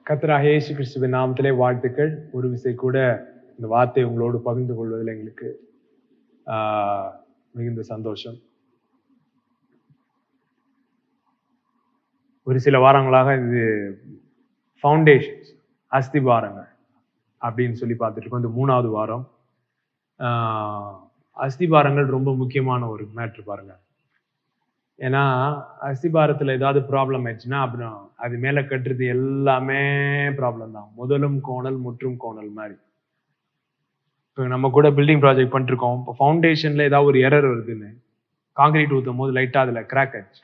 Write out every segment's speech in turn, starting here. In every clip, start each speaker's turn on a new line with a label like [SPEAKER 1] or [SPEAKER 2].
[SPEAKER 1] கர்த்தராகிய இயேசு கிறிஸ்துவின் நாமத்திலே வாழ்த்துக்கள். ஒரு விசை கூட இந்த வார்த்தை உங்களோடு பகிர்ந்து கொள்வதில் எங்களுக்கு மிகுந்த சந்தோஷம். ஒரு சில வாரங்களாக இது ஃபவுண்டேஷன்ஸ், அஸ்திபாரங்கள் அப்படின்னு சொல்லி பார்த்துட்டு இருக்கோம். இந்த 3வது வாரம். அஸ்திபாரங்கள் ரொம்ப முக்கியமான ஒரு மேட்ரு பாருங்க. ஏன்னா அஸ்திபாரத்தில் ஏதாவது ப்ராப்ளம் ஆயிடுச்சுன்னா அப்புறம் அது மேலே கட்டுறது எல்லாமே ப்ராப்ளம் தான். முதலும் கோணல் முற்றும் கோணல் மாதிரி. இப்போ நம்ம கூட பில்டிங் ப்ராஜெக்ட் பண்ணிருக்கோம். இப்போ ஃபவுண்டேஷன்ல ஏதாவது ஒரு எரர் வருதுன்னு காங்கிரீட் ஊற்றும் போது லைட்டாக அதில் கிராக் ஆயிடுச்சு.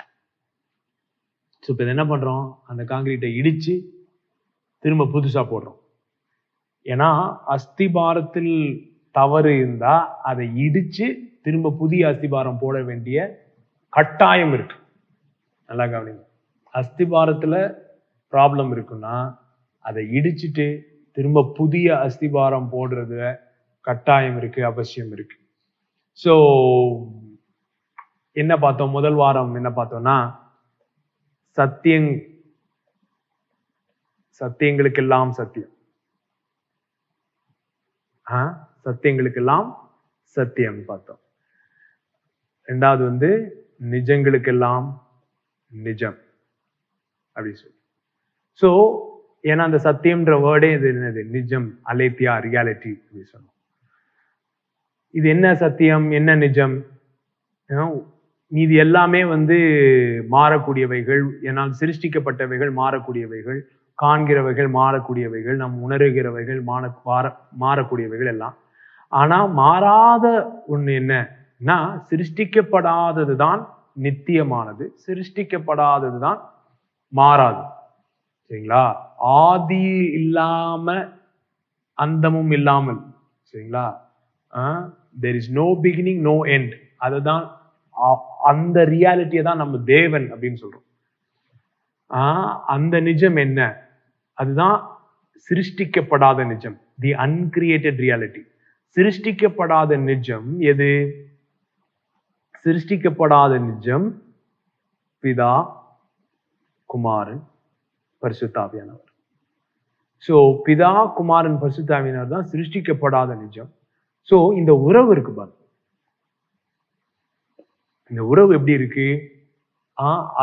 [SPEAKER 1] ஸோ இப்போ என்ன பண்ணுறோம், அந்த காங்கிரீட்டை இடித்து திரும்ப புதுசாக போடுறோம். ஏன்னா அஸ்திபாரத்தில் தவறு இருந்தால் அதை இடித்து திரும்ப புதிய அஸ்திபாரம் போட வேண்டிய கட்டாயம் இருக்கு. நல்லா கவனிங்க. அஸ்திபாரத்தில் ப்ராப்ளம் இருக்குன்னா அதை இடிச்சுட்டு திரும்ப புதிய அஸ்திபாரம் போடுறது கட்டாயம் இருக்கு, அவசியம் இருக்கு. ஸோ என்ன பார்த்தோம், முதல் வாரம் என்ன பார்த்தோம்னா சத்தியங்களுக்கெல்லாம் சத்தியம். சத்தியங்களுக்கெல்லாம் சத்தியம் பார்த்தோம். ரெண்டாவது நிஜங்களுக்கெல்லாம் நிஜம் அப்படி சொல்லி. ஸோ ஏன்னா அந்த சத்தியம்ன்ற வேர்டே இது என்னது, நிஜம், அலேத்தியா, ரியாலிட்டி அப்படி சொன்னோம். இது என்ன சத்தியம், என்ன நிஜம்? மீதி எல்லாமே மாறக்கூடியவைகள். ஏன்னால் சிருஷ்டிக்கப்பட்டவைகள் மாறக்கூடியவைகள், காண்கிறவைகள் மாறக்கூடியவைகள், நம் உணர்கிறவைகள் மாறக்கூடியவைகள் எல்லாம். ஆனா மாறாத ஒண்ணு என்னன்னா, சிருஷ்டிக்கப்படாதது தான் நித்தியமானது, சிருஷ்டிக்கப்படாதது தான் மாறாது. சரிங்களா? ஆதி இல்லாம அந்தமும் இல்லாமல், சரிங்களா? there is no beginning, no end. அதுதான் அந்த ரியாலிட்டியை தான் நம்ம தேவன் அப்படின்னு சொல்றோம். அந்த நிஜம் என்ன? அதுதான் சிருஷ்டிக்கப்படாத நிஜம், தி அன்கிரியேட்டட் ரியாலிட்டி. சிருஷ்டிக்கப்படாத நிஜம் எது? சிருஷ்டிக்கப்படாத நிஜம் பிதா, குமாரன், பரிசுத்தாவியானவர். சோ பிதா, குமாரன், பரிசுத்தாவியானவர் தான் சிருஷ்டிக்கப்படாத நிஜம். சோ இந்த உறவு இருக்கு பாருங்க. இந்த உறவு எப்படி இருக்கு?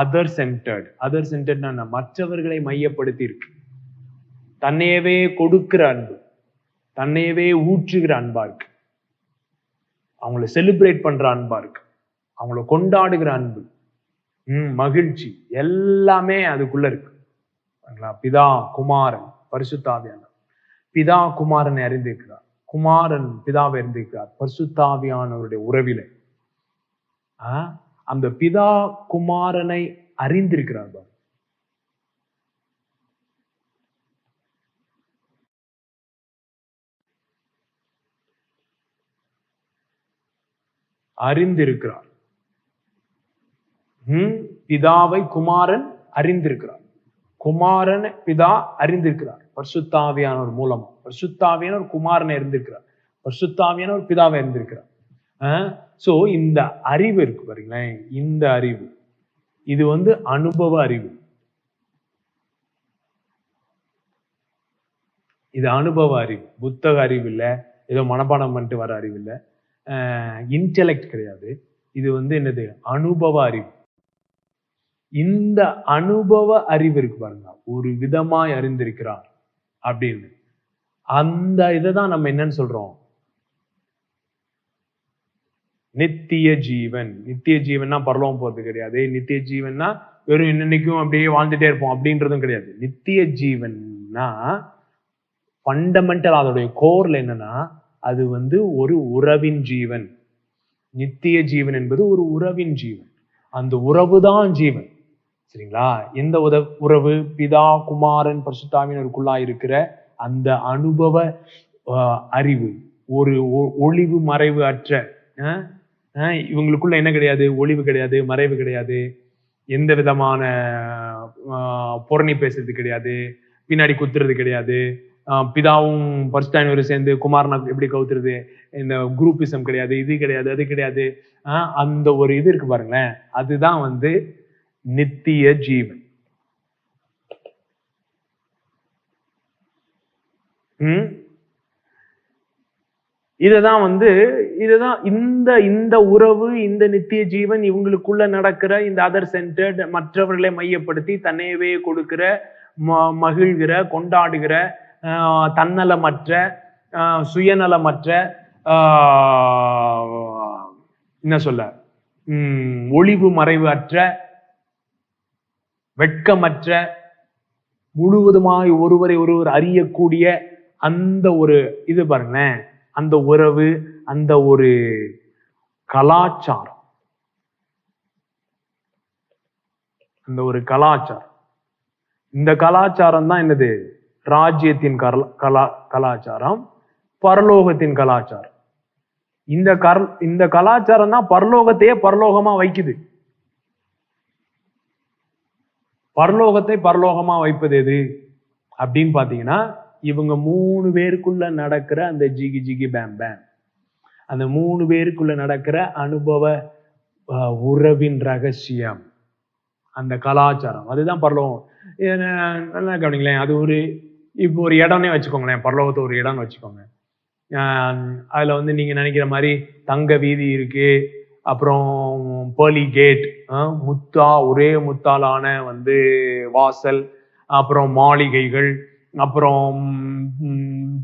[SPEAKER 1] Other centred. அதர் சென்டர்ட்னா மற்றவர்களை மையப்படுத்தி இருக்கு. தன்னையவே கொடுக்கிற அன்பு, தன்னையவே ஊற்றுகிற அன்பா இருக்கு. அவங்கள செலிப்ரேட் பண்ற அன்பா இருக்கு. அவங்கள கொண்டாடுகிற அன்பு, மகிழ்ச்சி எல்லாமே அதுக்குள்ள இருக்கு. பிதா, குமாரன், பரிசுத்தாவியானவர். பிதா குமாரனை அறிந்திருக்கிறார், குமாரன் பிதாவை அறிந்திருக்கிறார். பரிசுத்தாவியானவருடைய உறவிலே அந்த பிதா குமாரனை அறிந்திருக்கிறார். அறிந்திருக்கிறார். பிதாவை குமாரன் அறிந்திருக்கிறார், குமாரன் பிதா அறிந்திருக்கிறார். பரிசுத்தாவியானவர் மூலமா. பரிசுத்தாவியானவர் குமாரனை அறிந்திருக்கிறார், பரிசுத்தாவியானவர் பிதாவை அறிந்திருக்கிறார். சோ இந்த அறிவு இருக்கு பாருங்களேன், இந்த அறிவு இது அனுபவ அறிவு. இது அனுபவ அறிவு, புத்தக அறிவு இல்ல, ஏதோ மனப்பாடம் பண்ணிட்டு வர அறிவு இல்ல, இன்டெலெக்ட் கிடையாது. இது என்னது, அனுபவ அறிவு. இந்த அனுபவ அறிவு இருக்கு பாருங்க, ஒரு விதமாய் அறிந்திருக்கிறார் அப்படின்னு. அந்த இதைதான் நம்ம என்னன்னு சொல்றோம், நித்திய ஜீவன். நித்திய ஜீவன்னா பரலோகம் போறது கிடையாது. நித்திய ஜீவன்னா வெறும் இன்னைக்கும் அப்படியே வாழ்ந்துட்டே இருப்போம் அப்படின்றதும் கிடையாது. நித்திய ஜீவன்னா ஃபண்டமெண்டல், அதோடைய கோர்ல என்னன்னா அது ஒரு உறவின் ஜீவன். நித்திய ஜீவன் என்பது ஒரு உறவின் ஜீவன். அந்த உறவு தான் ஜீவன். சரிங்களா? எந்த உறவு? பிதா, குமாரன், பரிசுத்தாவியானவருக்குள்ளா இருக்கிற அந்த அனுபவ அறிவு. ஒரு ஒளிவு மறைவு அற்ற, இவங்களுக்குள்ள என்ன கிடையாது, ஒளிவு கிடையாது, மறைவு கிடையாது, எந்த விதமான பொறணி பேசுறது கிடையாது, பின்னாடி குத்துறது கிடையாது. பிதாவும் பரிசுத்தாவியானவரும் சேர்ந்து குமாரனை எப்படி கவுத்துறது, இந்த குரூப்பிசம் கிடையாது, இது கிடையாது, அது கிடையாது. அந்த ஒரு இது இருக்கு பாருங்களேன், அதுதான் நித்திய ஜீவன். இதுதான் இந்த உறவு, இந்த நித்திய ஜீவன், இவங்களுக்குள்ள நடக்கிற இந்த அதர் சென்டர்ட், மற்றவர்களை மையப்படுத்தி தன்னையவே கொடுக்கிற, மகிழ்கிற, கொண்டாடுகிற, தன்னலமற்ற, சுயநலமற்ற, என்ன சொல்ல, ஒளிவு மறைவு அற்ற, வெட்கமற்ற, முழுவதுமாய் ஒருவரை ஒருவர் அறியக்கூடிய அந்த ஒரு இது பாருங்களேன், அந்த உறவு, அந்த ஒரு கலாச்சாரம், அந்த ஒரு கலாச்சாரம். இந்த கலாச்சாரம் தான் என்னது? ராஜ்யத்தின் கலாச்சாரம், பரலோகத்தின் கலாச்சாரம். இந்த கலாச்சாரம் தான் பரலோகத்தையே பரலோகமா வைக்குது. பரலோகத்தை பரலோகமா வைப்பது எது அப்படின்னு பாத்தீங்கன்னா, இவங்க 3 பேருக்குள்ள நடக்கிற அந்த ஜிகி ஜிகி பேம் பேம், அந்த 3 பேருக்குள்ள நடக்கிற அனுபவ உறவின் ரகசியம், அந்த கலாச்சாரம், அதுதான் பரலோகம். நல்லா கவனிங்களேன். அது இப்போ ஒரு இடம்னே வச்சுக்கோங்களேன், பரலோகத்தை ஒரு இடம்னு வச்சுக்கோங்க. அதுல நீங்க நினைக்கிற மாதிரி தங்க வீதி இருக்கு, அப்புறம் பேர்லி கேட், ஒரே முத்தாலான வாசல், அப்புறம் மாளிகைகள், அப்புறம்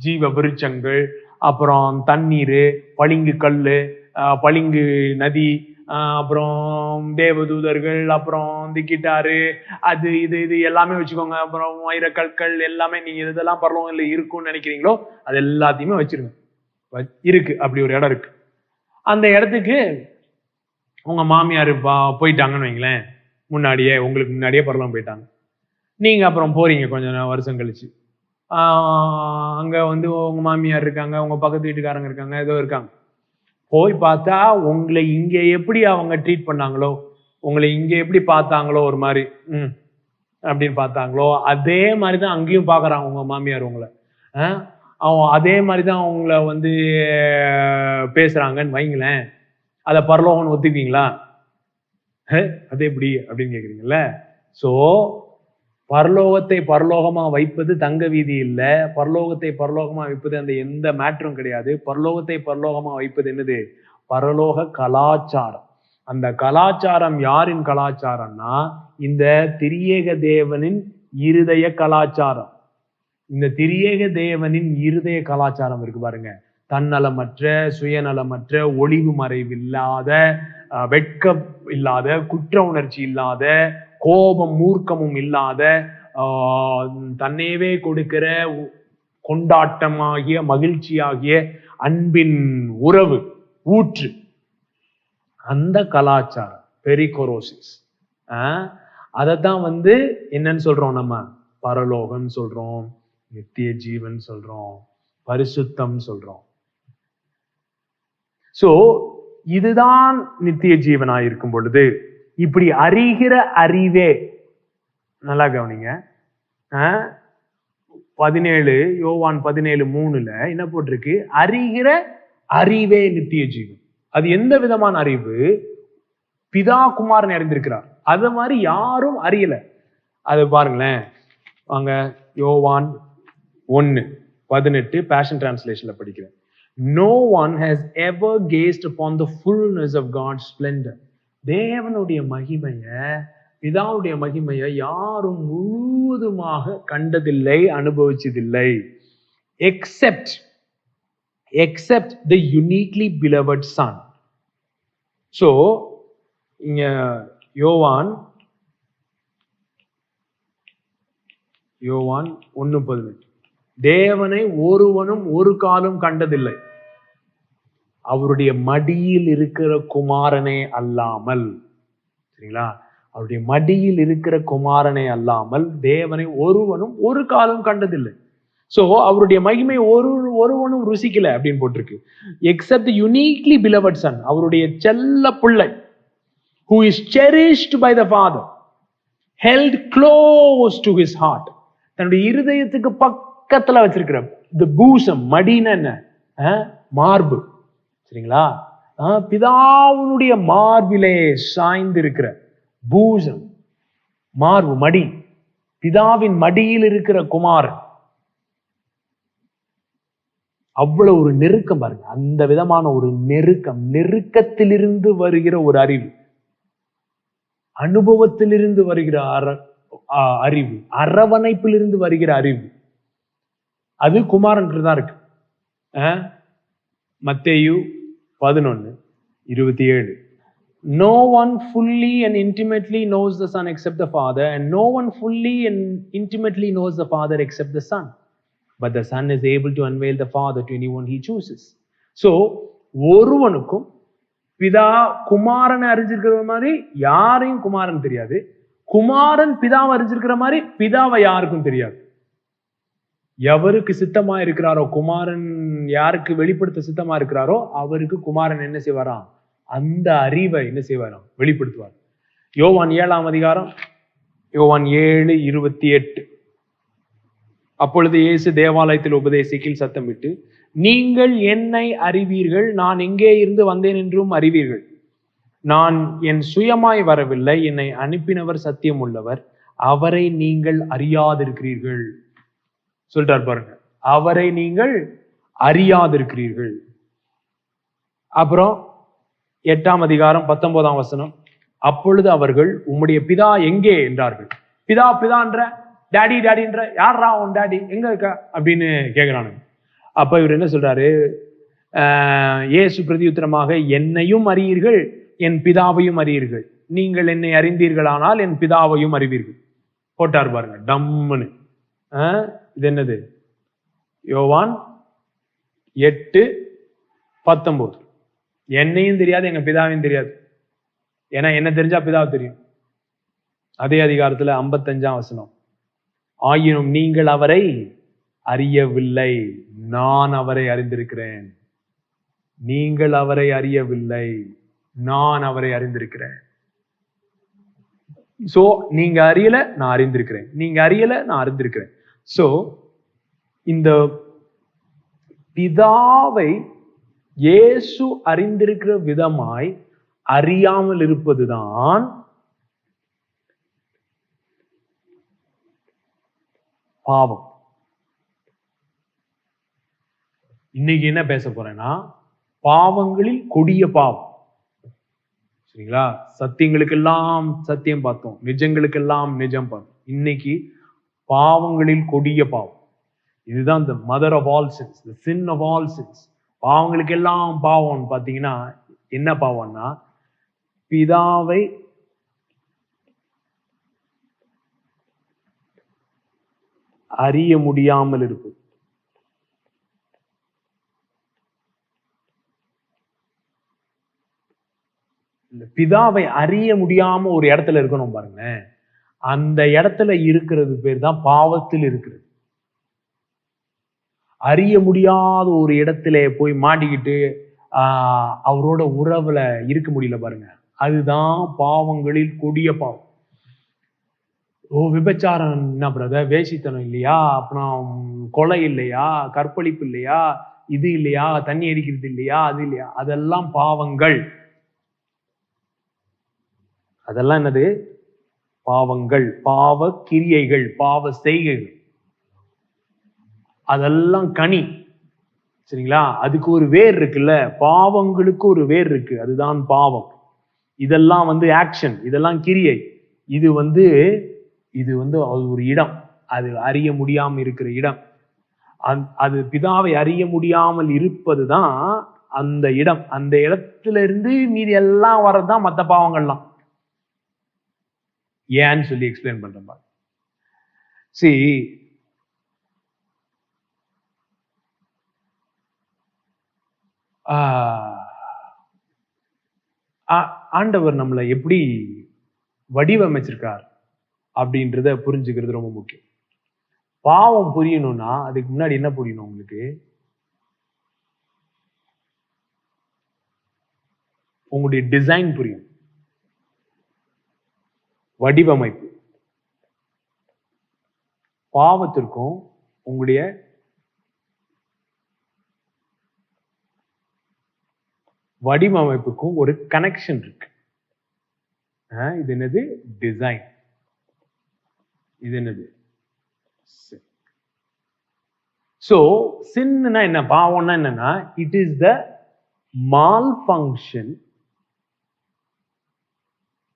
[SPEAKER 1] ஜீவ விருட்சங்கள், அப்புறம் தண்ணீர், பளிங்கு கல்லு, பளிங்கு நதி, அப்புறம் தேவதூதர்கள், அப்புறம் கிட்டாரு, அது இது இது எல்லாமே வச்சுக்கோங்க. அப்புறம் வைர கற்கள் எல்லாமே, நீங்க இதெல்லாம் பரலோகம்ல இருக்கும்னு நினைக்கிறீங்களோ அது எல்லாத்தையுமே வச்சிருங்க. இருக்கு, அப்படி ஒரு இடம் இருக்கு. அந்த இடத்துக்கு உங்க மாமியார் போயிட்டாங்கன்னு வைங்களேன், உங்களுக்கு முன்னாடியே பரலோகம் போயிட்டாங்க. நீங்க அப்புறம் போறீங்க கொஞ்சம் வருஷம் கழிச்சு. அங்க உங்க மாமியார் இருக்காங்க, உங்க பக்கத்து வீட்டுக்காரங்க இருக்காங்க, ஏதோ இருக்காங்க. போய் பார்த்தா உங்களை இங்க எப்படி அவங்க ட்ரீட் பண்ணாங்களோ, உங்களை இங்க எப்படி பார்த்தாங்களோ, ஒரு மாதிரி அப்படின்னு பார்த்தாங்களோ, அதே மாதிரிதான் அங்கேயும் பாக்குறாங்க உங்க மாமியார் உங்களை. அதே மாதிரிதான் அவங்கள பேசுறாங்கன்னு வைங்களேன். அத பரலோகம்னு ஒத்துக்குவீங்களா? அது எப்படி அப்படின்னு கேக்குறீங்கல்ல. சோ பரலோகத்தை பரலோகமா வைப்பது தங்க வீதி இல்ல. பரலோகத்தை பரலோகமா வைப்பது அந்த எந்த மேட்டரும் கிடையாது. பரலோகத்தை பரலோகமா வைப்பது என்னது? பரலோக கலாச்சாரம். அந்த கலாச்சாரம் யாரின் கலாச்சாரம்னா, இந்த திரியேக தேவனின் இருதய கலாச்சாரம். இந்த திரியேக தேவனின் இருதய கலாச்சாரம் இருக்கு பாருங்க. தன்னலமற்ற, சுயநலமற்ற, ஒளிவு மறைவில்லாத, வெட்கம் இல்லாத, குற்ற உணர்ச்சி இல்லாத, கோபம் மூர்க்கமும் இல்லாத, தன்னையவே கொடுக்கிற கொண்டாட்டமாகிய மகிழ்ச்சியாகிய அன்பின் உறவு ஊற்று, அந்த கலாச்சாரம் பெரிகோரோசிஸ். அதத்தான் என்னன்னு சொல்றோம்? நம்ம பரலோகம் சொல்றோம், நித்திய ஜீவன் சொல்றோம், பரிசுத்தம் சொல்றோம். சோ இதுதான் நித்திய ஜீவனாயிருக்கும் பொழுது இப்படி அறிகிற அறிவே, நல்லா கவனிங்க, 17 யோவான் 17:3 என்ன போட்டிருக்கு? அறிகிற அறிவே நித்திய ஜீவன். அது எந்த விதமான அறிவு? பிதா குமாரன் அறிந்திருக்கிறார், அது மாதிரி யாரும் அறியல. அது பாருங்களேன், வாங்க யோவான் 1:18 பேஷன் டிரான்ஸ்லேஷன்ல படிக்கிறேன். No one has ever gazed upon the fullness of God's splendor. தேவனுடைய மகிமைய, பிதாவுடைய மகிமைய யாரும் முழுவதுமாக கண்டதில்லை, அனுபவிச்சதில்லை. except the uniquely beloved son. So இங்க யோவான் 1:18 தேவனை ஒருவனும் ஒரு காலம் கண்டதில்லை, அவருடைய மடியில் இருக்கிற குமாரனே அல்லாமல். சரிங்களா? அவருடைய மடியில் இருக்கிற குமாரனே அல்லாமல் தேவனை ஒருவனும் ஒரு காலம் கண்டதில்லை. சோ அவருடைய மகிமை ஒருவனும் ருசிக்கல அப்படின்னு போட்டிருக்கு. எக்ஸப்ட் யூனிக்லி பிலவட் சன், அவருடைய செல்ல பிள்ளை, who is cherished by the father, held close to his heart, தன்னுடைய இருதயத்துக்கு பக்கத்துல வச்சிருக்கிற the bosom, மடினா என்ன? மார்பு. சரிங்களா? பிதாவுடைய மார்பிலே சாய்ந்து இருக்கிற பூசம், மார்பு, மடி, பிதாவின் மடியில் இருக்கிற குமாரன். அவ்வளவு ஒரு நெருக்கம் பாருங்க. அந்த விதமான ஒரு நெருக்கத்திலிருந்து வருகிற ஒரு அறிவு, அனுபவத்திலிருந்து வருகிற அறிவு, அரவணைப்பிலிருந்து வருகிற அறிவு, அது குமாரன் தான் இருக்கு. மத்தேயு 11:27. No one fully and intimately knows the Son except the Father, and no one fully and intimately knows the Father except the Son. But the Son is able to unveil the Father to anyone he chooses. So, ஒருவனுக்கும் பிதா குமாரனை அறிஞ்சிருக்கிற மாதிரி யாரையும் குமாரன் தெரியாது. குமாரன் பிதாவை அறிஞ்சிருக்கிற மாதிரி பிதாவை யாருக்கும் தெரியாது. எவருக்கு சித்தமா இருக்கிறாரோ, குமாரன் யாருக்கு வெளிப்படுத்த சித்தமா இருக்கிறாரோ அவருக்கு குமாரன் என்ன செய்வாராம்? அந்த அறிவை என்ன செய்வாராம்? வெளிப்படுத்துவார். யோவான் 7ஆம் அதிகாரம், யோவான் 7:28. அப்பொழுது இயேசு தேவாலயத்தில் உபதேசிக்கையில் சத்தமிட்டு, நீங்கள் என்னை அறிவீர்கள், நான் எங்கே இருந்து வந்தேன் என்றும் அறிவீர்கள். நான் என் சுயமாய் வரவில்லை, என்னை அனுப்பினவர் சத்தியம் உள்ளவர், அவரை நீங்கள் அறியாதிருக்கிறீர்கள். சொல்றார் பாருங்க, அவரை நீங்கள் அறியாதிருக்கிறீர்கள். அப்புறம் 8ஆம் அதிகாரம் 19ஆம் வசனம். அப்பொழுது அவர்கள், உம்முடைய பிதா எங்கே என்றார்கள். பிதா பிதான்ற, டாடி டாடின்ற, யாரா உன் டாடி, எங்க இருக்க அப்படின்னு கேட்கிறானுங்க. அப்ப இவர் என்ன சொல்றாரு? இயேசு பிரதியுத்தரமாக, என்னையும் அறியீர்கள், என் பிதாவையும் அறியீர்கள். நீங்கள் என்னை அறிந்தீர்களானால் என் பிதாவையும் அறிவீர்கள். போட்டார் பாருங்க டம்முன்னு. இது என்னது? யோவான் 8:19. என்னையும் தெரியாது, எங்க பிதாவையும் தெரியாது. ஏன்னா என்ன தெரிஞ்சா பிதாவை தெரியும். அதே அதிகாரத்துல 55ஆம் வசனம். ஆயினும் நீங்கள் அவரை அறியவில்லை, நான் அவரை அறிந்திருக்கிறேன். நீங்கள் அவரை அறியவில்லை, நான் அவரை அறிந்திருக்கிறேன். சோ நீங்க அறியல, நான் அறிந்திருக்கிறேன். நீங்க அறியல, நான் அறிந்திருக்கிறேன். சோ இந்த பிதாவை இயேசு அறிந்திருக்கிற விதமாய் அறியாமல் இருப்பதுதான் பாவம். இன்னைக்கு என்ன பேச போறேன்னா, பாவங்களில் கொடிய பாவம். சரிங்களா? சத்தியங்களுக்கெல்லாம் சத்தியம் பார்த்தோம், நிஜங்களுக்கெல்லாம் நிஜம் பார்த்தோம். இன்னைக்கு பாவங்களில் கொடிய பாவம். இதுதான் the mother of all sins, the sin of all sins. பாவங்களுக்கெல்லாம் பாவம் பாத்தீங்கன்னா என்ன பாவம்னா, பிதாவை அறிய முடியாமல் இருப்பது. பிதாவை அறிய முடியாம ஒரு இடத்துல இருக்கணும் பாருங்க, அந்த இடத்துல இருக்கிறது பேர் தான் பாவத்தில் இருக்கிறது. அறிய முடியாத ஒரு இடத்துல போய் மாட்டிக்கிட்டு அவரோட உறவுல இருக்க முடியல பாருங்க, அதுதான் பாவங்களில் கொடிய பாவம். விபச்சாரம் என்ன பிரதர்? வேசித்தனம் இல்லையா? அப்புறம் கொலை இல்லையா? கற்பழிப்பு இல்லையா? இது இல்லையா? தண்ணி அடிக்கிறது இல்லையா? அது இல்லையா? அதெல்லாம் பாவங்கள். அதெல்லாம் என்னது? பாவங்கள், பாவ கிரியைகள், பாவ செய்கைகள். அதெல்லாம் கனி. சரிங்களா? அதுக்கு ஒரு வேர் இருக்குல்ல, பாவங்களுக்கு ஒரு வேர் இருக்கு, அதுதான் பாவம். இதெல்லாம் ஆக்ஷன், இதெல்லாம் கிரியை. இது அது ஒரு இடம், அது அறிய முடியாம இருக்கிற இடம். அது பிதாவை அறிய முடியாமல் இருப்பதுதான் அந்த இடம். அந்த இடத்துல இருந்து மீதி எல்லாம் வர்றதுதான் மற்ற பாவங்கள்லாம். ஏன்னு சொல்லி எக்ஸ்பிளைன் பண்றேன். See, ஆண்டவர் நம்மளை எப்படி வடிவமைச்சிருக்கார் அப்படின்றத புரிஞ்சுக்கிறது ரொம்ப முக்கியம். பாவம் புரியணும்னா அதுக்கு முன்னாடி என்ன புரியணும் உங்களுக்கு? உங்களுடைய டிசைன் புரியும், வடிவமைப்பு. பாவத்திற்கும் உங்களுடைய வடிவமைப்புக்கும் ஒரு கனெக்ஷன் இருக்கு. இது என்னது? டிசைன். இது என்னது? ஸோ சின்னா என்ன, பாவம்னா என்னன்னா, it is the malfunction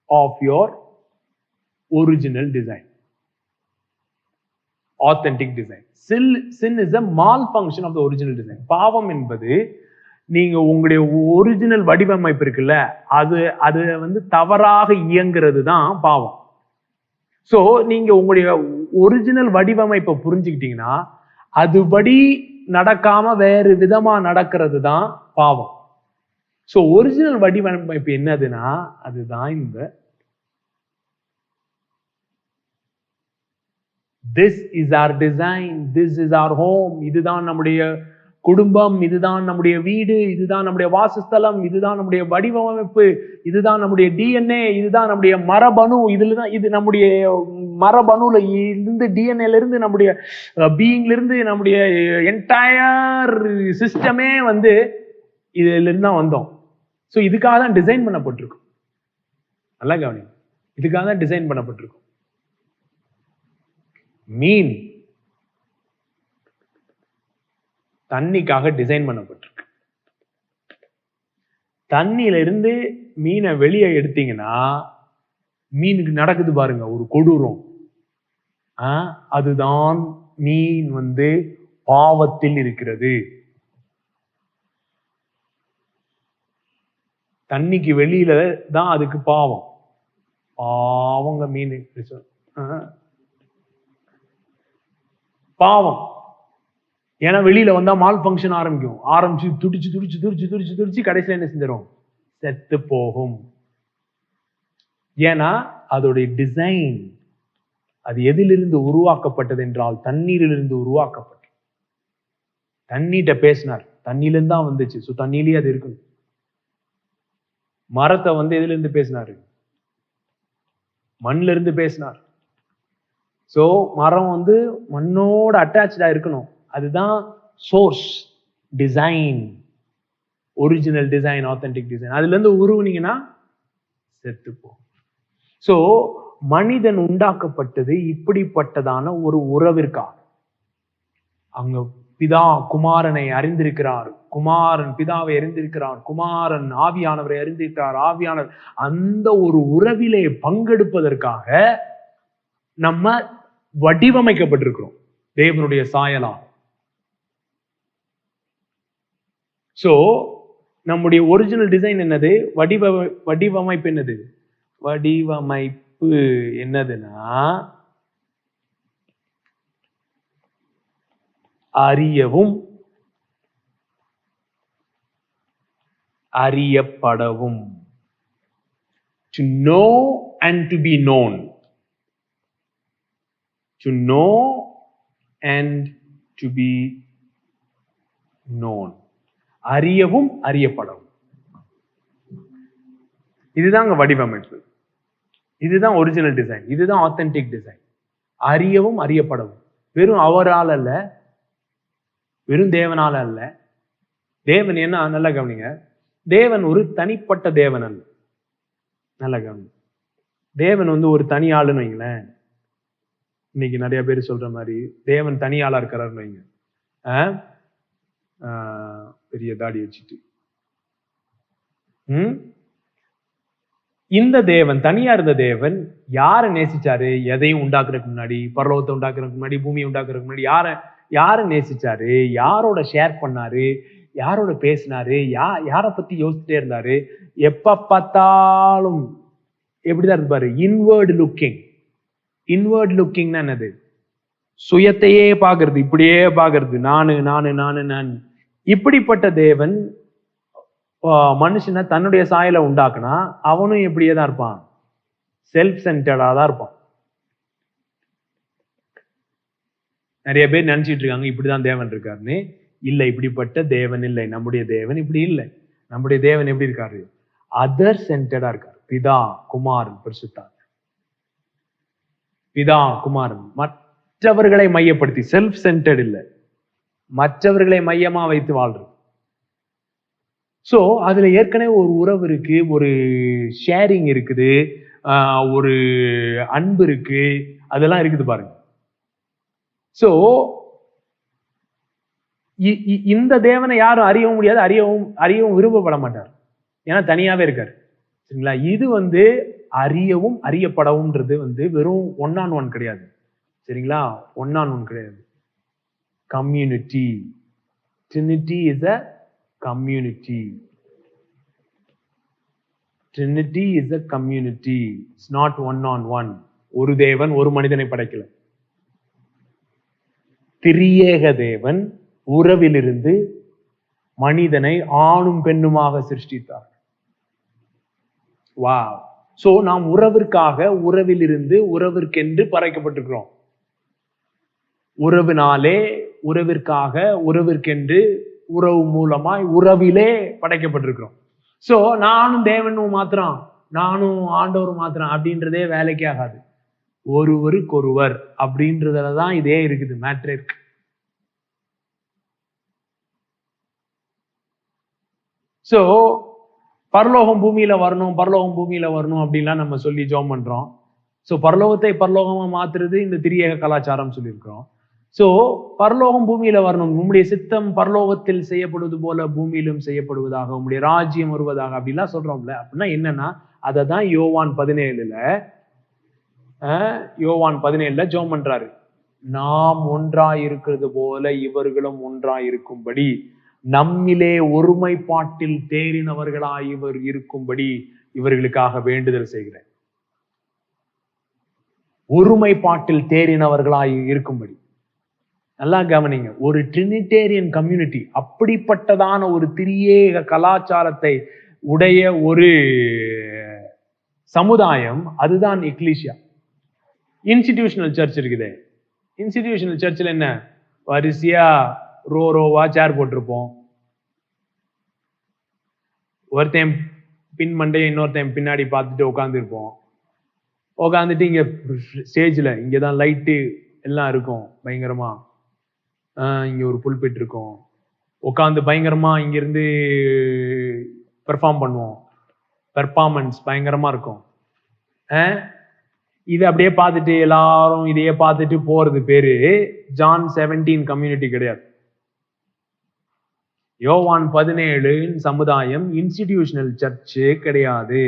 [SPEAKER 1] of your original design, authentic design. Sin is a malfunction of the original design. பாவம் என்பது நீங்க உங்களுடைய ஒரிஜினல் வடிவமைப்பு இருக்குல்ல, அது வந்து தவறாக இயங்குறது தான் பாவம். சோ நீங்க உங்களுடைய ஒரிஜினல் வடிவமைப்பை புரிஞ்சுக்கிட்டீங்கன்னா அதுபடி நடக்காம வேறு விதமா நடக்கிறது தான் பாவம். சோ ஒரிஜினல் வடிவமைப்பு என்னதுன்னா அதுதான் இந்த this is our design, this is our home. இதுதான் நம்முடைய குடும்பம், இதுதான் நம்முடைய வீடு, இதுதான் நம்முடைய வாசஸ்தலம், இதுதான் நம்முடைய வடிவமைப்பு, இதுதான் நம்முடைய டிஎன்ஏ, இதுதான் நம்முடைய மரபணு, இதுலதான் இது நம்முடைய மரபணுல இருந்து டிஎன்ஏல இருந்து நம்முடைய பீயிங்ல இருந்து நம்முடைய என்டையர் சிஸ்டமே வந்து இதுல இருந்து தான் வந்தோம். ஸோ இதுக்காக தான் டிசைன் பண்ணப்பட்டிருக்கும். நல்லா கவனி, இதுக்காக தான் டிசைன் பண்ணப்பட்டிருக்கும். மீன் தண்ணிக்காக டிசைன் பண்ணப்பட்டிருக்கு. தண்ணியில இருந்து மீனை வெளியே எடுத்தீங்கன்னா மீனுக்கு நடக்குது பாருங்க ஒரு கொடூரம். அதுதான் மீன் வந்து பாவத்தில் இருக்கிறது. தண்ணிக்கு வெளியில தான் அதுக்கு பாவம். பாவங்க மீன் பாவம். ஏன்னா வெளியில வந்தா மால் ஃபங்க்ஷன் ஆரம்பிச்சு துடிச்சு துடிச்சு துடிச்சு துடிச்சு துடிச்சு கடைசியில என்ன செஞ்சிடும், செத்து போகும். ஏன்னா அதோடைய டிசைன் அது எதிலிருந்து உருவாக்கப்பட்டது என்றால் தண்ணீரிலிருந்து உருவாக்கப்பட்டது. தண்ணீட்ட பேசினார், தண்ணியிலிருந்து தான் வந்துச்சு. ஸோ தண்ணியிலேயே அது இருக்கணும். மரத்தை வந்து எதுல இருந்து பேசினாரு, மண்ணில இருந்து பேசினார். சோ மரம் வந்து மண்ணோட அட்டாச்சா இருக்கணும். அதுதான் source design, original design, authentic design. அதுல இருந்து உருவுனீங்கன்னா செத்து போ. சோ மனிதன் உண்டாக்கப்பட்டது இப்படிப்பட்டதான ஒரு உறவிற்காக. அங்க பிதா குமாரனை அறிந்திருக்கிறார், குமாரன் பிதாவை அறிந்திருக்கிறார், குமாரன் ஆவியானவரை அறிந்திருக்கிறார், ஆவியானவர் அந்த ஒரு உறவிலே பங்கெடுப்பதற்காக நம்ம வடிவமைக்கப்பட்டிருக்கிறோம் தேவனுடைய சாயலா. சோ நம்முடைய ஒரிஜினல் டிசைன் என்னது, வடிவமைப்பு என்னது, வடிவமைப்பு என்னதுன்னா அறியவும் அறியப்படவும். To know and to be known. To know and to be known. அறியவும் அறியப்படவும். இதுதாங்க வடிவமைப்பு, இதுதான் ஒரிஜினல் டிசைன், இதுதான் ஆத்தென்டிக் டிசைன். அறியவும் அறியப்படவும். வெறும் அவரால் அல்ல, வெறும் தேவனால அல்ல. தேவன் என்ன, நல்லா கவனிங்க, தேவன் ஒரு தனிப்பட்ட தேவன் அல்ல. நல்லா கவனி, தேவன் வந்து ஒரு தனி ஆளுன்னு வைங்களேன். இன்னைக்கு நிறைய பேர் சொல்ற மாதிரி தேவன் தனியாளா இருக்கிறாருன்னு வைங்க. பெரிய தாடி வச்சுட்டு இந்த தேவன், தனியா இருந்த தேவன் யாரை நேசிச்சாரு? எதையும் உண்டாக்குறதுக்கு முன்னாடி, பரலோகத்தை உண்டாக்குறதுக்கு முன்னாடி, பூமியை உண்டாக்குறதுக்கு முன்னாடி யாரை நேசிச்சாரு? யாரோட ஷேர் பண்ணாரு? யாரோட பேசினாரு? யாரை பத்தி யோசிச்சுட்டே இருந்தாரு? எப்ப பார்த்தாலும் எப்படிதான் இருப்பாரு? Inward looking. இன்வர்ட் லுக்கிங்னா என்னது? சுயத்தையே பாக்குறது, இப்படியே பாக்குறது, நானு நானு நானு நான். இப்படிப்பட்ட தேவன் மனுஷனை தன்னுடைய சாயல உண்டாக்குனா அவனும் எப்படியே தான் இருப்பான், செல்ஃப் சென்டர்டா தான் இருப்பான். நிறைய பேர் நினைச்சிட்டு இருக்காங்க இப்படிதான் தேவன் இருக்காருன்னு. இல்ல, இப்படிப்பட்ட தேவன் இல்லை. நம்முடைய தேவன் இப்படி இல்லை. நம்முடைய தேவன் எப்படி இருக்காரு? அதர் சென்டர்டா இருக்காரு. பிதா குமாரன் பரிசுத்தார். பிதா குமாரன் மற்றவர்களை மையப்படுத்தி, செல்ஃப் சென்டர்ட் இல்லை, மற்றவர்களை மையமா வைத்து வாழ்றது. சோ அதுல ஏற்கனவே ஒரு உறவு இருக்கு, ஒரு ஷேரிங் இருக்குது, ஒரு அன்பு இருக்கு, அதெல்லாம் இருக்குது பாருங்க. சோ இந்த தேவனை யாரும் அறியவும் முடியாது, அறியவும் விரும்பப்பட மாட்டார். ஏன்னா தனியாவே இருக்காரு. சரிங்களா? இது அறியவும் அறியப்படவும்ன்றது வெறும் 1-on-1 கிடையாது. சரிங்களா? 1-on-1 கிடையாது. Community. Trinity is a community. Trinity is a community. It's not 1-on-1. ஒரு தேவன் ஒரு மனிதனை படைக்கல. திரியேக தேவன் உறவிலிருந்து மனிதனை ஆணும் பெண்ணுமாக சிருஷ்டித்தார். வா! சோ நாம் உறவிற்காக உறவிலிருந்து உறவிற்கென்று படைக்கப்பட்டிருக்கிறோம். உறவினாலே உறவிற்காக உறவிற்கென்று உறவு மூலமாய் உறவிலே படைக்கப்பட்டிருக்கிறோம். சோ நானும் தேவனும் மாத்திரம், நானும் ஆண்டவரும் மாத்திரம் அப்படின்றதே வேலைக்கே ஆகாது. ஒருவருக்கொருவர் அப்படின்றதுலதான் இதே இருக்குது, மேட்ரே இருக்கு. சோ பரலோகம் பூமியில வரணும், பரலோகம் பூமியில வரணும் அப்படின்லாம் நம்ம சொல்லி ஜெபம் பண்றோம். சோ பரலோகத்தை பரலோகமா மாத்துறது இந்த திரியேக கலாச்சாரம் சொல்லியிருக்கிறோம். சோ பரலோகம் பூமியில வரணும், உம்முடைய சித்தம் பரலோகத்தில் செய்யப்படுவது போல பூமியிலும் செய்யப்படுவதாக, உம்முடைய ராஜ்யம் வருவதாக அப்படிலாம் சொல்றோம்ல. அப்படின்னா என்னன்னா, அததான் யோவான் 17ல ஜெபம் பண்றாரு. நாம் ஒன்றாய் இருக்கிறது போல இவர்களும் ஒன்றாய் இருக்கும்படி, நம்மிலே ஒருமைப்பாட்டில் தேறினவர்களாய் இவர் இருக்கும்படி இவர்களுக்காக வேண்டுதல் செய்கிறேன். ஒருமைப்பாட்டில் தேறினவர்களாய் இருக்கும்படி. நல்லா கவனிங்க, ஒரு ட்ரினிடேரியன் கம்யூனிட்டி, அப்படிப்பட்டதான ஒரு திரியேக கலாச்சாரத்தை உடைய ஒரு சமுதாயம், அதுதான் எக்லீசியா. இன்ஸ்டிடியூஷனல் சர்ச் இருக்குது. இன்ஸ்டிடியூஷனல் சர்ச்சில் என்ன, வரிசையா ரோவா சேர் போட்டிருப்போம். ஒருத்தன் பின் மண்டைய இன்னொருத்தன் பின்னாடி பார்த்துட்டு உட்காந்துருப்போம். உட்காந்துட்டு இங்க ஸ்டேஜ்ல இங்கதான் லைட்டு எல்லாம் இருக்கும் பயங்கரமா. இங்க ஒரு புல்பிட் இருக்கும், உட்காந்து பயங்கரமா இங்க இருந்து பெர்ஃபார்ம் பண்ணுவோம். பெர்ஃபார்மன்ஸ் பயங்கரமா இருக்கும். இது அப்படியே பார்த்துட்டு எல்லாரும் இதையே பார்த்துட்டு போறது பேரு ஜான் 17 கம்யூனிட்டி கிடையாது. யோவான் 17 சமுதாயம் இன்ஸ்டிடியூஷனல் சர்ச்சு கிடையாது.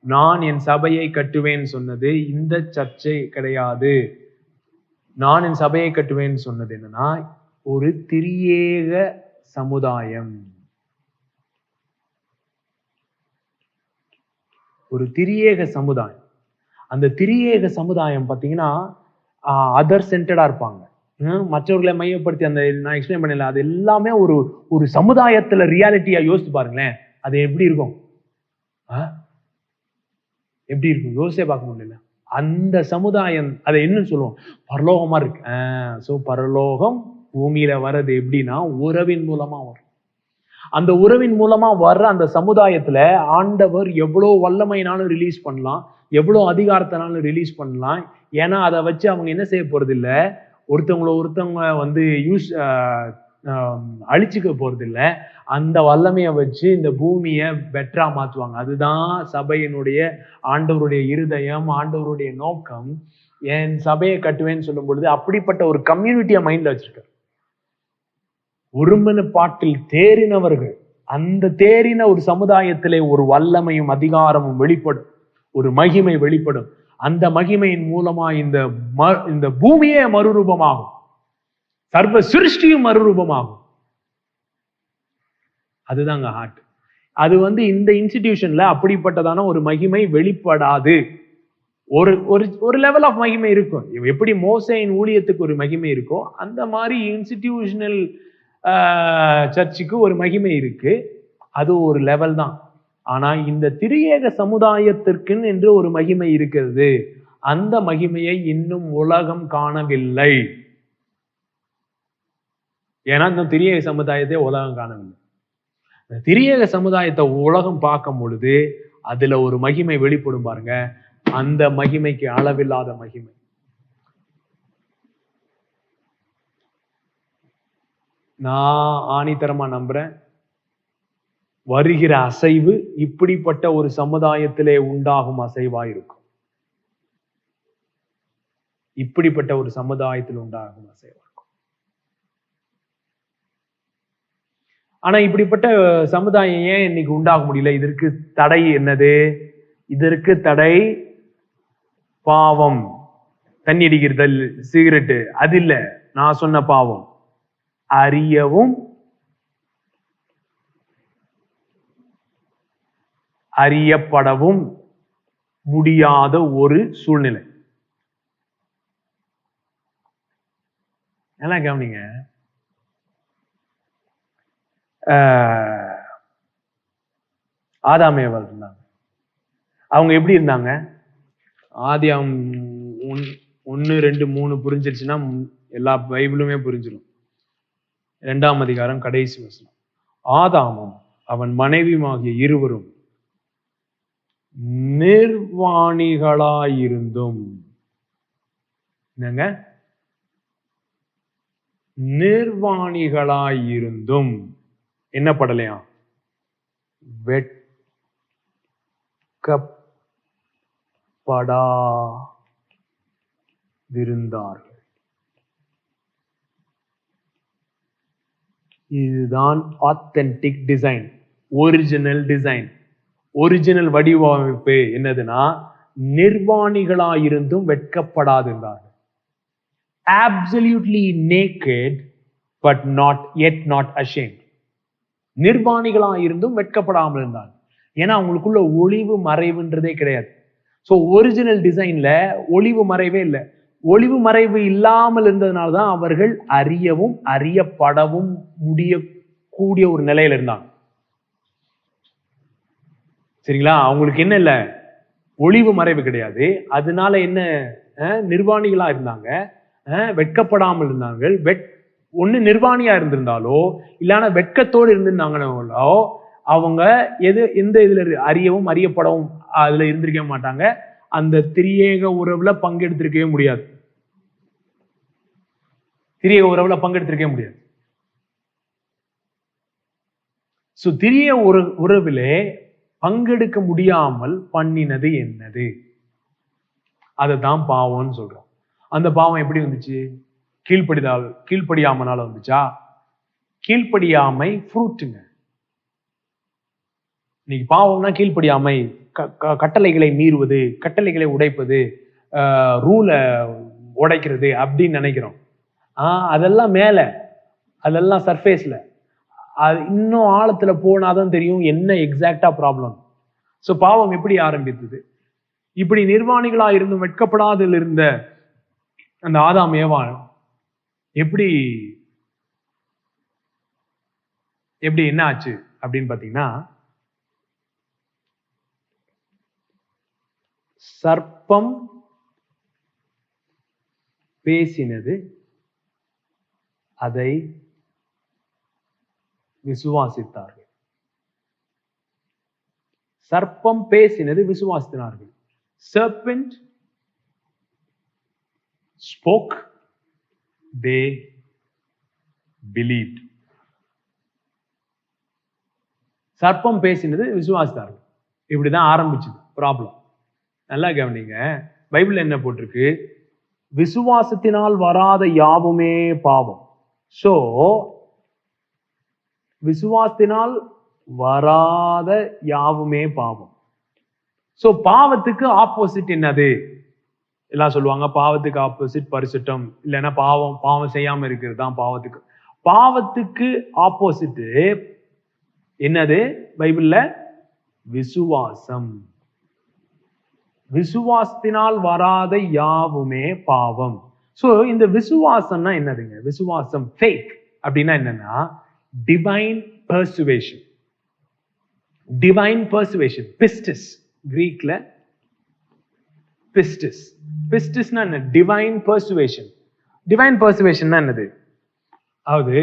[SPEAKER 1] நான் என் சபையை கட்டுவேன் சொன்னது இந்த சர்ச்சை கிடையாது. நான் என் சபையை கட்டுவேன் சொன்னது என்னன்னா, ஒரு திரியேக சமுதாயம். ஒரு திரியேக சமுதாயம். அந்த திரியேக சமுதாயம் பாத்தீங்கன்னா அதர் சென்டர்டா இருப்பாங்க. மற்றவர்களை மையப்படுத்தி, அந்த நான் எக்ஸ்பிளைன் பண்ணல, அது எல்லாமே ஒரு சமுதாயத்துல ரியாலிட்டியா யோசிச்சு பாருங்களேன். அது எப்படி இருக்கும், எப்படி இருக்கும் யோசிச்சே பார்க்க முடியல. அந்த சமுதாயம் அதை என்ன சொல்லுவோம், பரலோகமா இருக்கு. சோ பரலோகம் பூமியில வர்றது எப்படின்னா உறவின் மூலமா வரும். அந்த உறவின் மூலமா வர்ற அந்த சமுதாயத்துல ஆண்டவர் எவ்வளவு வல்லமைனாலும் ரிலீஸ் பண்ணலாம், எவ்வளவு அதிகாரத்தினாலும் ரிலீஸ் பண்ணலாம். ஏன்னா அதை வச்சு அவங்க என்ன செய்ய போறது இல்ல, ஒருத்தவங்க அழிச்சுக்க போறது இல்ல. அந்த வல்லமையை வச்சு இந்த பூமியை பெட்டரா மாத்துவாங்க. அதுதான் சபையினுடைய, ஆண்டவருடைய இருதயம், ஆண்டவருடைய நோக்கம். என் சபையை கட்டுவேன்னு சொல்லும் பொழுது அப்படிப்பட்ட ஒரு கம்யூனிட்டியை மைண்ட்ல வச்சிருக்காரு. ஒருமனப்பாட்டில் தேறினவர்கள், அந்த தேறின ஒரு சமுதாயத்திலே ஒரு வல்லமையும் அதிகாரமும் வெளிப்படும், ஒரு மகிமை வெளிப்படும். அந்த மகிமையின் மூலமா இந்த பூமியே மறுரூபமாகும், சர்வ சிருஷ்டியும் மறுரூபமாகும். அதுதாங்க ஹார்ட். அது இந்த இன்ஸ்டிடியூஷன்ல அப்படிப்பட்டதான ஒரு மகிமை வெளிப்படாது. ஒரு லெவல் ஆஃப் மகிமை இருக்கும். எப்படி மோசேயின் ஊழியத்துக்கு ஒரு மகிமை இருக்கோ, அந்த மாதிரி இன்ஸ்டிடியூஷனல் சர்ச்சுக்கு ஒரு மகிமை இருக்கு. அது ஒரு லெவல் தான். ஆனா இந்த திரியேக சமுதாயத்திற்கு என்று ஒரு மகிமை இருக்கிறது. அந்த மகிமையை இன்னும் உலகம் காணவில்லை. ஏன்னா இந்த திரியேக சமுதாயத்தை உலகம் காணவில்லை. திரியேக சமுதாயத்தை உலகம் பார்க்கும் பொழுது அதுல ஒரு மகிமை வெளிப்படும் பாருங்க. அந்த மகிமைக்கு அளவில்லாத மகிமை. நான் ஆணித்தரமா நம்புறேன், வருகிற அசைவு இப்படிப்பட்ட ஒரு சமுதாயத்திலே உண்டாகும் அசைவா இருக்கும். இப்படிப்பட்ட ஒரு சமுதாயத்தில் உண்டாகும் அசைவா இருக்கும். ஆனா இப்படிப்பட்ட சமுதாயம் ஏன் இன்னைக்கு உண்டாக முடியல? இதற்கு தடை என்னது? இதற்கு தடை பாவம். தண்ணி அடிக்கிறது, சிகரெட்டு, அது இல்ல நான் சொன்ன பாவம். அறியவும் அறியப்படவும் முடியாத ஒரு சூழ்நிலை. என்ன கவனிங்க, ஆதாம் ஏவாள் இருந்தாங்க. அவங்க எப்படி இருந்தாங்க? ஆதியாம் 1, 2, 3 புரிஞ்சிருச்சுன்னா எல்லா பைபிளுமே புரிஞ்சிடும். 2ஆம் அதிகாரம் கடைசி வசனம். ஆதாமும் அவன் மனைவியுமாகிய இருவரும் நிர்வாணிகளாயிருந்தும், என்னங்க, நிர்வாணிகளாயிருந்தும் என்ன படலையா? வெட்கப்படாதிருந்தார்கள். இதுதான் authentic design, original design, original வடிவமைப்பு. என்னதுன்னா, நிர்வாணிகளாயிருந்தும் வெட்கப்படாதிருந்தார்கள். Absolutely naked but yet not ashamed. நிர்வாணிகளாயிருந்தும் வெட்கப்படாமல் இருந்தாங்க. ஏன்னா அவங்களுக்குள்ள ஒளிவு மறைவுன்றதே கிடையாது. சோ ஒரிஜினல் டிசைன்ல ஒளிவு மறைவே இல்லை. ஒளிவு மறைவு இல்லாமல் இருந்ததுனால்தான் அவர்கள் அறியவும் அறியப்படவும் முடியக்கூடிய ஒரு நிலையில இருந்தாங்க. சரிங்களா? அவங்களுக்கு என்ன இல்ல, ஒளிவு மறைவு கிடையாது. அதனால என்ன, நிர்வாணிகளா இருந்தாங்க, வெட்கப்படாமல் இருந்தார்கள். ஒண்ணு நிர்வாணியா இருந்திருந்தாலோ இல்லைன்னா வெட்கத்தோடு இருந்திருந்தாங்களோ அவங்க எந்த இதுல அறியவும் அறியப்படவும் அதுல இருந்திருக்க மாட்டாங்க. அந்த திரியேக உறவுல பங்கெடுத்திருக்கவே முடியாது. திரியேக உறவுல பங்கெடுத்திருக்கவே முடியாது. சோ திரிய உறவிலே பங்கெடுக்க முடியாமல் பண்ணினது என்னது? அதுதான் பாவம்னு சொல்றோம். அந்த பாவம் எப்படி வந்துச்சு? கீழ்ப்படியாமனால வந்துச்சா? கீழ்ப்படியாமை ஃப்ரூட்டுங்க. இன்னைக்கு பாவம்னா கீழ்ப்படியாமை, கட்டளைகளை மீறுவது, கட்டளைகளை உடைப்பது, ரூலை உடைக்கிறது அப்படின்னு நினைக்கிறோம். அதெல்லாம் மேல, அதெல்லாம் சர்ஃபேஸ்ல. அது இன்னும் ஆழத்துல போனாதான் தெரியும் என்ன எக்ஸாக்டா ப்ராப்ளம். சோ பாவம் எப்படி ஆரம்பித்தது? இப்படி நிர்வாணிகளா இருந்தும் வெட்கப்படாதில் இருந்த அந்த ஆதாம் ஏவாள் எப்படி என்ன ஆச்சு அப்படின்னு பாத்தீங்கன்னா, சர்ப்பம் பேசினது அதை விசுவாசித்தார்கள். சர்ப்பம் பேசினது விசுவாசித்தார்கள். Serpent spoke, they believed. சர்ப்பம் பேசினது விசுவாசித்தார்கள். இப்படிதான் ஆரம்பிச்சது ப்ராப்ளம். நல்லா கவனிங்க, பைபிள் என்ன போட்டிருக்கு? விசுவாசத்தினால் வராத யாவுமே பாவம். சோ விசுவாசத்தினால் வராத யாவுமே பாவம். சோ பாவத்துக்கு ஆப்போசிட் என்னது? எல்லாம் சொல்லுவாங்க பாவத்துக்கு ஆப்போசிட் பரிசுத்தம், இல்லைன்னா பாவம் செய்யாம இருக்கிறது தான் பாவத்துக்கு. பாவத்துக்கு ஆப்போசிட் என்னது பைபிள்ல? விசுவாசம். விசுவாசத்தினால் வராத யாவுமே பாவம். சோ இந்த விசுவாசம்னா என்னதுங்க? விசுவாசம், ஃபெய்த் அப்படின்னா என்னன்னா டிவைன் பர்சுவேஷன். டிவைன் பர்சுவேஷன், பிஸ்டிஸ், கிரீக்ல பிஸ்டிஸ். பிஸ்டிஸ்னா என்ன? Divine persuasion. டிவைன் பர்சுவேஷன்னா என்னது? அதாவது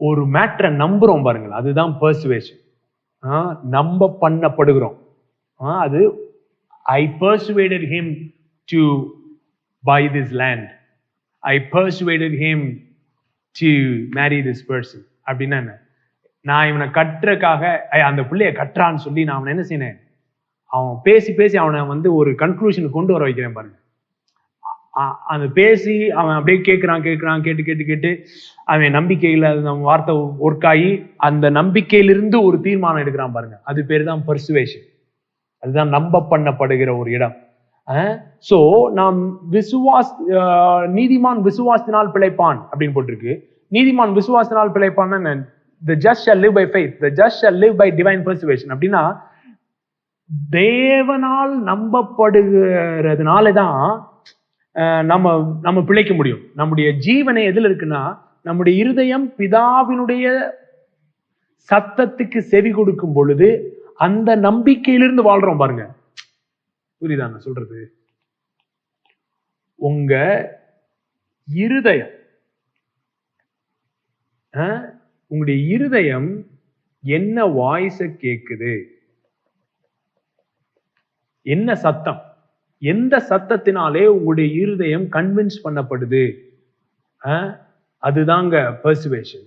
[SPEAKER 1] ஒரு மேட்டரை நம்புறோம் பாருங்கள், அதுதான் பர்சுவேஷன். நம்ப பண்ணப்படுகிறோம். அது I persuaded him to buy this land. I persuaded him to marry this person. அப்படின்னா என்ன? நான் இவனை கட்டுறக்காக, அந்த பிள்ளைய கட்டுறான்னு சொல்லி நான் அவனை என்ன செய்யறேன்? அவன் பேசி அவனை ஒரு கன்க்ளூஷனுக்கு கொண்டு வர வைக்கிறேன் பாருங்க. அந்த பேசி அவன் அப்படியே கேட்கிறான் கேட்டு கேட்டு கேட்டு அவன் நம்பிக்கையில நம்ம வார்த்தை ஒர்க் ஆகி அந்த நம்பிக்கையிலிருந்து ஒரு தீர்மானம் எடுக்கிறான் பாருங்க. அது பேர் தான் பர்சுவேஷன். அதுதான் நம்ப பண்ணப்படுகிற ஒரு இடம். சோ நாம் நீதிமான் விசுவாசத்தினால் பிழைப்பான் அப்படின்னு போட்டிருக்கு. நீதிமான் விசுவாசத்தினால் பிழைப்பான். The just shall live by faith. The just shall live by divine persuasion. அப்படின்னா தேவனால் நம்பப்படுகிறதுனாலதான் நம்ம பிழைக்க முடியும். நம்முடைய ஜீவனை எதில் இருக்குன்னா, நம்முடைய இருதயம் பிதாவினுடைய சத்தத்துக்கு செவி கொடுக்கும் பொழுது அந்த நம்பிக்கையிலிருந்து வாழ்றோம் பாருங்க. புரியுதா நான் சொல்றது? உங்க இருதயம் உங்களுடைய இருதயம் என்ன வாய்ஸ கேக்குது, என்ன சத்தம், எந்த சத்தத்தினாலே உங்களுடைய இருதயம் கன்வின்ஸ் பண்ணப்படுது, அதுதாங்க பெர்சுவேஷன்.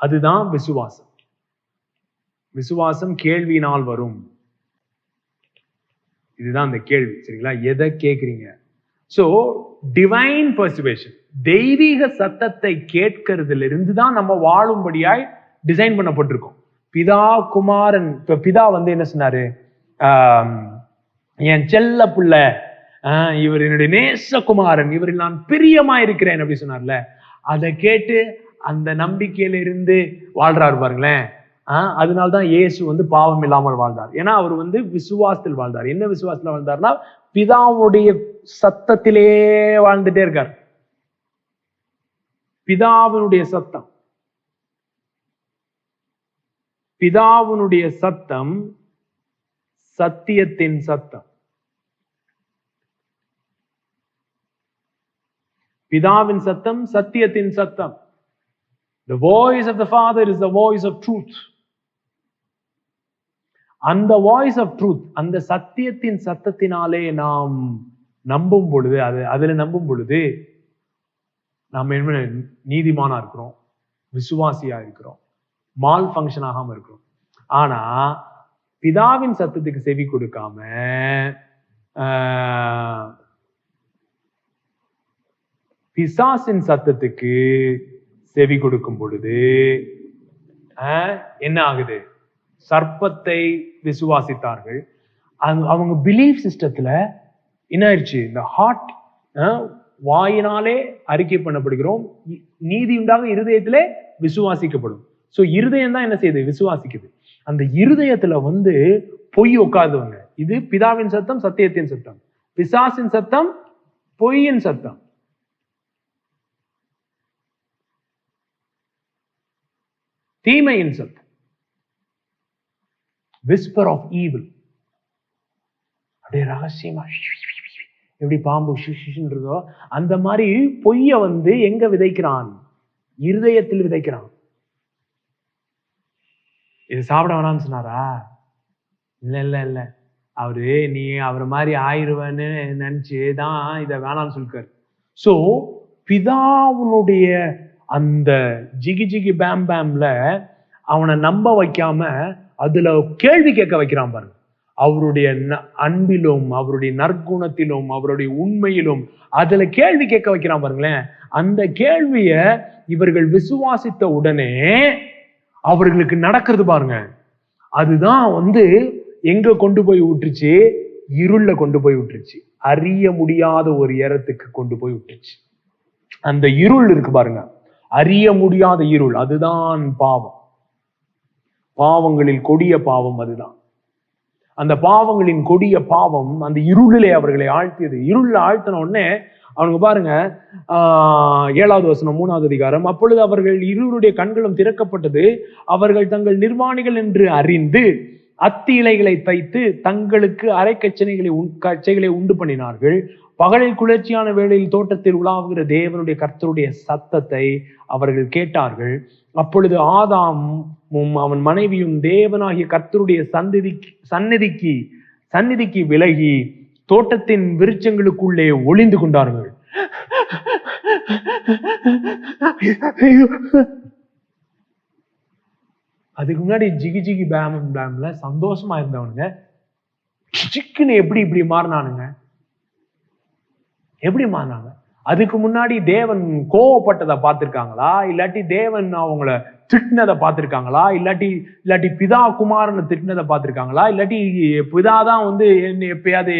[SPEAKER 1] அதுதான் விசுவாசம். விசுவாசம் கேள்வியினால் வரும். இதுதான் அந்த கேள்வி. சரிங்களா? எதை கேட்கிறீங்க? சோ டிவைன் பெர்சுவேஷன், தெய்வீக சத்தத்தை கேட்கறதுல இருந்து தான் நம்ம வாழும்படியாய் டிசைன் பண்ணப்பட்டிருக்கோம். பிதா குமாரன், இப்ப பிதா என்ன சொன்னாரு? என் செல்ல புள்ள, இவர் என்னுடைய நேசகுமாரன், இவரில் நான் பிரியமா இருக்கிறேன் அப்படி சொன்னார்ல. அதை கேட்டு அந்த நம்பிக்கையில இருந்து வாழ்றாரு பாருங்களேன். அதனால்தான் இயேசு பாவம் இல்லாமல் வாழ்ந்தார். ஏன்னா அவர் விசுவாசத்தில் வாழ்ந்தார். என்ன விசுவாசத்தில் வாழ்ந்தார்னா, பிதாவுடைய சத்தத்திலே வாழ்ந்துட்டே இருக்கார். பிதாவினுடைய சத்தம், பிதாவினுடைய சத்தம் சத்தியத்தின் சத்தம். பிதாவின் சத்தம் சத்தியத்தின் சத்தம். The voice of the Father is the voice of truth. அந்த வாய்ஸ் ஆஃப் ட்ரூத், அந்த சத்தியத்தின் சத்தத்தினாலே நாம் நம்பும் பொழுது, அதுல நம்பும் பொழுது நாம் என்ன நீதிமானா இருக்கிறோம், விசுவாசியா இருக்கிறோம், மால் ஃபங்க்ஷன் ஆகாம இருக்கிறோம். ஆனா பிதாவின் சத்தத்துக்கு செவி கொடுக்காம பிசாசின் சத்தத்துக்கு செவி கொடுக்கும் பொழுது என்ன ஆகுது? சர்ப்பத்தை விசுவாசித்தார்கள். அவங்க பிலீஃப் சிஸ்டத்துல என்ன ஆயிடுச்சு? இந்த ஹார்ட், வாயினாலே அறிக்கை பண்ணப்படுகிறோம், நீதி உண்டாக இருதயத்திலே விசுவாசிக்கப்படும். சோ இருதயம் தான் என்ன செய்யுது? விசுவாசிக்குது. அந்த இருதயத்துல பொய் உட்கார்ந்தவங்க. இது பிதாவின் சத்தம் சத்தியத்தின் சத்தம். பிசாசின் சத்தம் பொய்யின் சத்தம். தீமையின் சத்தம், whisper of evil. அப்படியே ரகசியமா எப்படி பாம்பு ஷிஷின்றதோ அந்த மாதிரி பொய்ய எங்க விதைக்கிறான்? இருதயத்தில் விதைக்கிறான். இது சாப்பிட வேணாம்னு சொன்னாரா? இல்ல இல்ல இல்ல, நீ அவரை மாதிரி ஆயிருவன்னு நினைச்சுதான் இத வேணாம்னு சொல்லிருக்காரு. சோ பிதாவுனுடைய அந்த ஜிகி ஜிகி பேம் பேம்ல அவனை நம்ப வைக்காம அதுல கேள்வி கேட்க வைக்கிறான் பாருங்க. அவருடைய அன்பிலும் அவருடைய நற்குணத்திலும் அவருடைய உண்மையிலும் அதுல கேள்வி கேட்க வைக்கிறான் பாருங்களேன். அந்த கேள்விய இவர்கள் விசுவாசித்த உடனே அவர்களுக்கு நடக்கிறது பாருங்க. அதுதான் எங்க கொண்டு போய் விட்டுருச்சு? இருள கொண்டு போய் விட்டுருச்சு. அறிய முடியாத ஒரு இடத்துக்கு கொண்டு போய் விட்டுருச்சு. அந்த இருள் இருக்கு பாருங்க, அறிய முடியாத இருள். அதுதான் பாவம். பாவங்களில் கொடிய பாவம் அதுதான். அந்த பாவங்களின் கொடிய பாவம் அந்த இருளிலே அவர்களை ஆழ்த்தியது. இருள்ல ஆழ்த்தின உடனே அவனுக்கு பாருங்க 7வது வசனம் 3வது அதிகாரம். அப்பொழுது அவர்கள் இருவருடைய கண்களும் திறக்கப்பட்டது, அவர்கள் தங்கள் நிர்வாணிகள் என்று அறிந்து அத்தி இலைகளை தைத்து தங்களுக்கு அரைக்கச்சைகளை உண்டு பண்ணினார்கள். பகலில் குளிர்ச்சியான வேளையில் தோட்டத்தில் உலாவுகிற தேவனுடைய கர்த்தருடைய சத்தத்தை அவர்கள் கேட்டார்கள். அப்பொழுது ஆதாமும் அவன் மனைவியும் தேவனாகிய கர்த்தருடைய சந்நிதிக்கு விலகி தோட்டத்தின் விருட்சங்களுக்குள்ளே ஒளிந்து கொண்டார்கள். அதுக்கு முன்னாடி ஜிகி ஜிகி பேம்ல சந்தோஷமா இருந்தவனுங்க சிக்குன்னு எப்படி இப்படி மாறினானுங்க? எப்படி மாறினாங்க? அதுக்கு முன்னாடி தேவன் கோவப்பட்டதை பார்த்திருக்காங்களா? இல்லாட்டி தேவன் அவங்கள திட்டினதை பார்த்திருக்காங்களா? இல்லாட்டி பிதா குமாரனை திட்டினதை பார்த்திருக்காங்களா? இல்லாட்டி பிதாதான் எப்பயாவது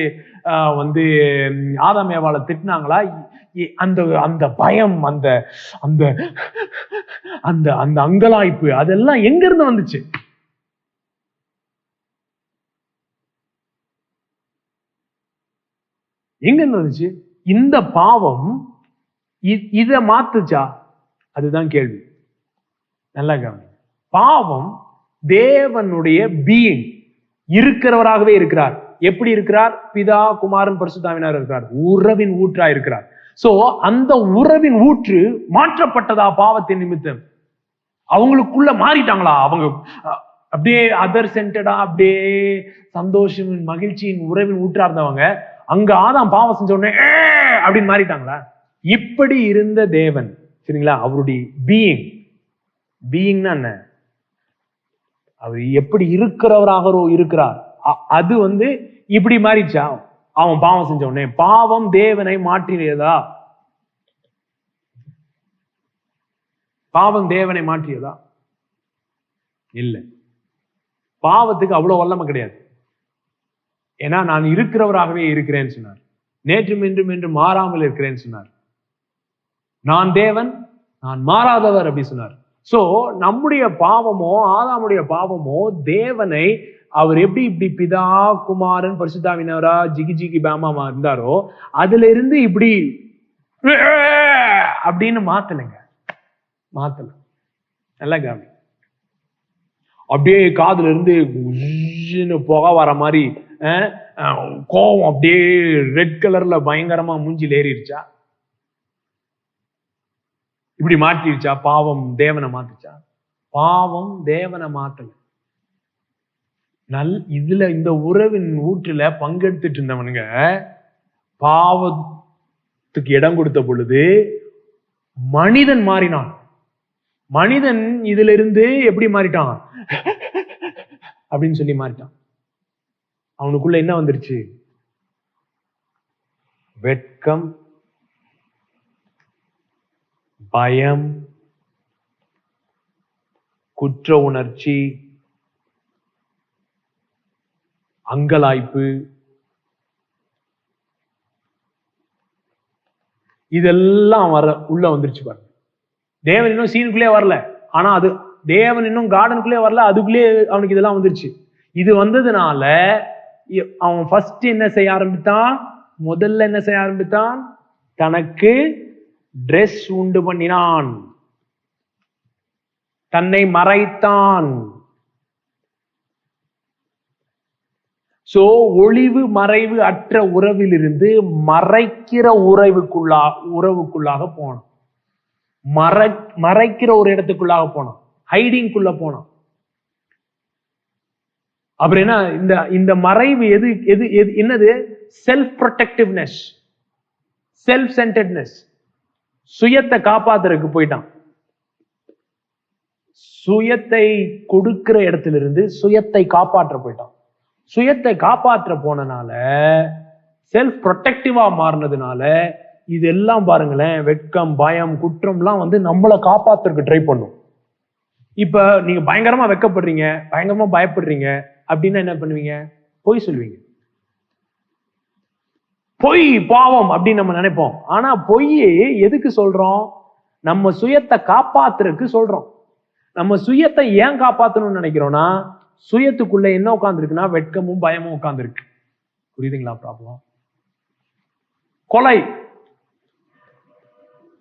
[SPEAKER 1] ஆதாம் ஏவாளை திட்டினாங்களா? அந்த அந்த பயம், அந்த அந்த அந்த அந்த அங்கலாய்ப்பு அதெல்லாம் எங்க இருந்து வந்துச்சு? எங்க இருந்து வந்துச்சு? இந்த பாவம் இத மாத்துச்சா? அதுதான் கேள்வி. நல்லா கவனி. பாவம் தேவனுடைய பீயிங், இருக்கிறவராகவே இருக்கிறார். எப்படி இருக்கிறார்? பிதா குமாரன் பரிசுத்தாவியானவர் இருக்கிறார். உறவின் ஊற்றா இருக்கிறார். சோ அந்த உறவின் ஊற்று மாற்றப்பட்டதா பாவத்தின் நிமித்தம்? அவங்களுக்குள்ள மாறிட்டாங்களா? அவங்க அப்படியே அதர் சென்டடா, அப்படியே சந்தோஷம் மகிழ்ச்சியின் உறவின் ஊற்றா இருந்தவங்க அங்க ஆதாம் பாவம் செஞ்ச உடனே அப்படின்னு மாறிட்டாங்களா? இப்படி இருந்த தேவன், சரிங்களா, அவருடைய பீயிங்னா என்ன? அவர் எப்படி இருக்கிறவராக இருக்கிறார். அது இப்படி மாறிச்சா? அவன் பாவம் செஞ்ச உடனே பாவம் தேவனை மாற்றியதா? பாவம் தேவனை மாற்றியதா? இல்ல. பாவத்துக்கு அவ்வளவு வல்லமை கிடையாது. ஏன்னா நான் இருக்கிறவராகவே இருக்கிறேன்னு சொன்னார். நேற்றும் இன்றும் என்று மாறாமல் இருக்கிறேன்னு சொன்னார். நான் தேவன், நான் மாறாதவர் அப்படி சொன்னார். சோ நம்முடைய பாவமோ ஆதாமுடைய பாவமோ தேவனை அவர் எப்படி இப்படி பிதா குமாரன் பரிசுத்தாவினவரா ஜிகி ஜிகி பாமாமா இருந்தாரோ அதுல இருந்து இப்படி அப்படின்னு மாத்தலைங்க. நல்லா கவனி. அப்படியே காதுல இருந்து புகை வர மாதிரி கோவம் அப்படியே ரெட் கலர்ல பயங்கரமா மூஞ்சில் ஏறிடுச்சா? இப்படி மாற்றிருச்சா? பாவம் தேவனை மாத்துச்சா? பாவம் தேவனை மாத்தல. இதுல இந்த உறவின் ஊற்றுல பங்கெடுத்துட்டு இருந்தவனுங்க பாவத்துக்கு இடம் கொடுத்த பொழுது மனிதன் மாறினான். மனிதன் இதுல இருந்து எப்படி மாறிட்டான் அப்படின்னு சொல்லி மாறிட்டான். அவனுக்குள்ள என்ன வந்துருச்சு? வெட்கம், பயம், குற்ற உணர்ச்சி, அங்கலாய்ப்பு, இதெல்லாம் உள்ள வந்துருச்சு பாருங்க. தேவன் இன்னும் சீனுக்குள்ளே வரல, ஆனா அது தேவன் இன்னும் கார்டனுக்குள்ளே வரல, அதுக்குள்ளே அவனுக்கு இதெல்லாம் வந்துருச்சு. இது வந்ததுனால அவன் ஃபர்ஸ்ட் என்ன செய்ய ஆரம்பித்தான்? முதல்ல என்ன செய்ய ஆரம்பித்தான்? தனக்கு டிரெஸ் உண்டு பண்ணினான், தன்னை மறைத்தான். சோ ஒளிவு மறைவு அற்ற உறவிலிருந்து மறைக்கிற உறவுக்குள்ளாக போனோம். மறைக்கிற ஒரு இடத்துக்குள்ளாக போனோம், ஹைடிங்குள்ள போனோம். அப்புறம் என்ன? இந்த மறைவு எது எது எது என்னது? Self protectiveness, self centredness. சுயத்தை காப்பாத்துறதுக்கு போயிட்டான். சுயத்தை கொடுக்கிற இடத்திலிருந்து சுயத்தை காப்பாற்ற போயிட்டான். சுயத்தை காப்பாற்ற போனனால, செல்ஃப் ப்ரொடெக்டிவா மாறினதுனால இதெல்லாம் பாருங்களேன், வெட்கம், பயம், குற்றம்லாம் நம்மளை காப்பாத்துறதுக்கு ட்ரை பண்ணும். இப்ப நீங்க பயங்கரமா வெட்கப்படுறீங்க, பயங்கரமா பயப்படுறீங்க அப்படின்னா என்ன பண்ணுவீங்க? பொய் சொல்லுவீங்க. பொய் பாவம் அப்படின்னு நம்ம நினைப்போம். ஆனா பொய் எதுக்கு சொல்றோம்? நம்ம சுயத்தை காப்பாத்துறதுக்கு சொல்றோம். நம்ம சுயத்தை ஏன் காப்பாத்தணும்னு நினைக்கிறோம்னா, சுயத்துக்குள்ள என்ன உட்கார்ந்துருக்குன்னா வெட்கமும் பயமும் உட்கார்ந்துருக்கு. புரியுதுங்களா ப்ராப்ளம்? கொலை,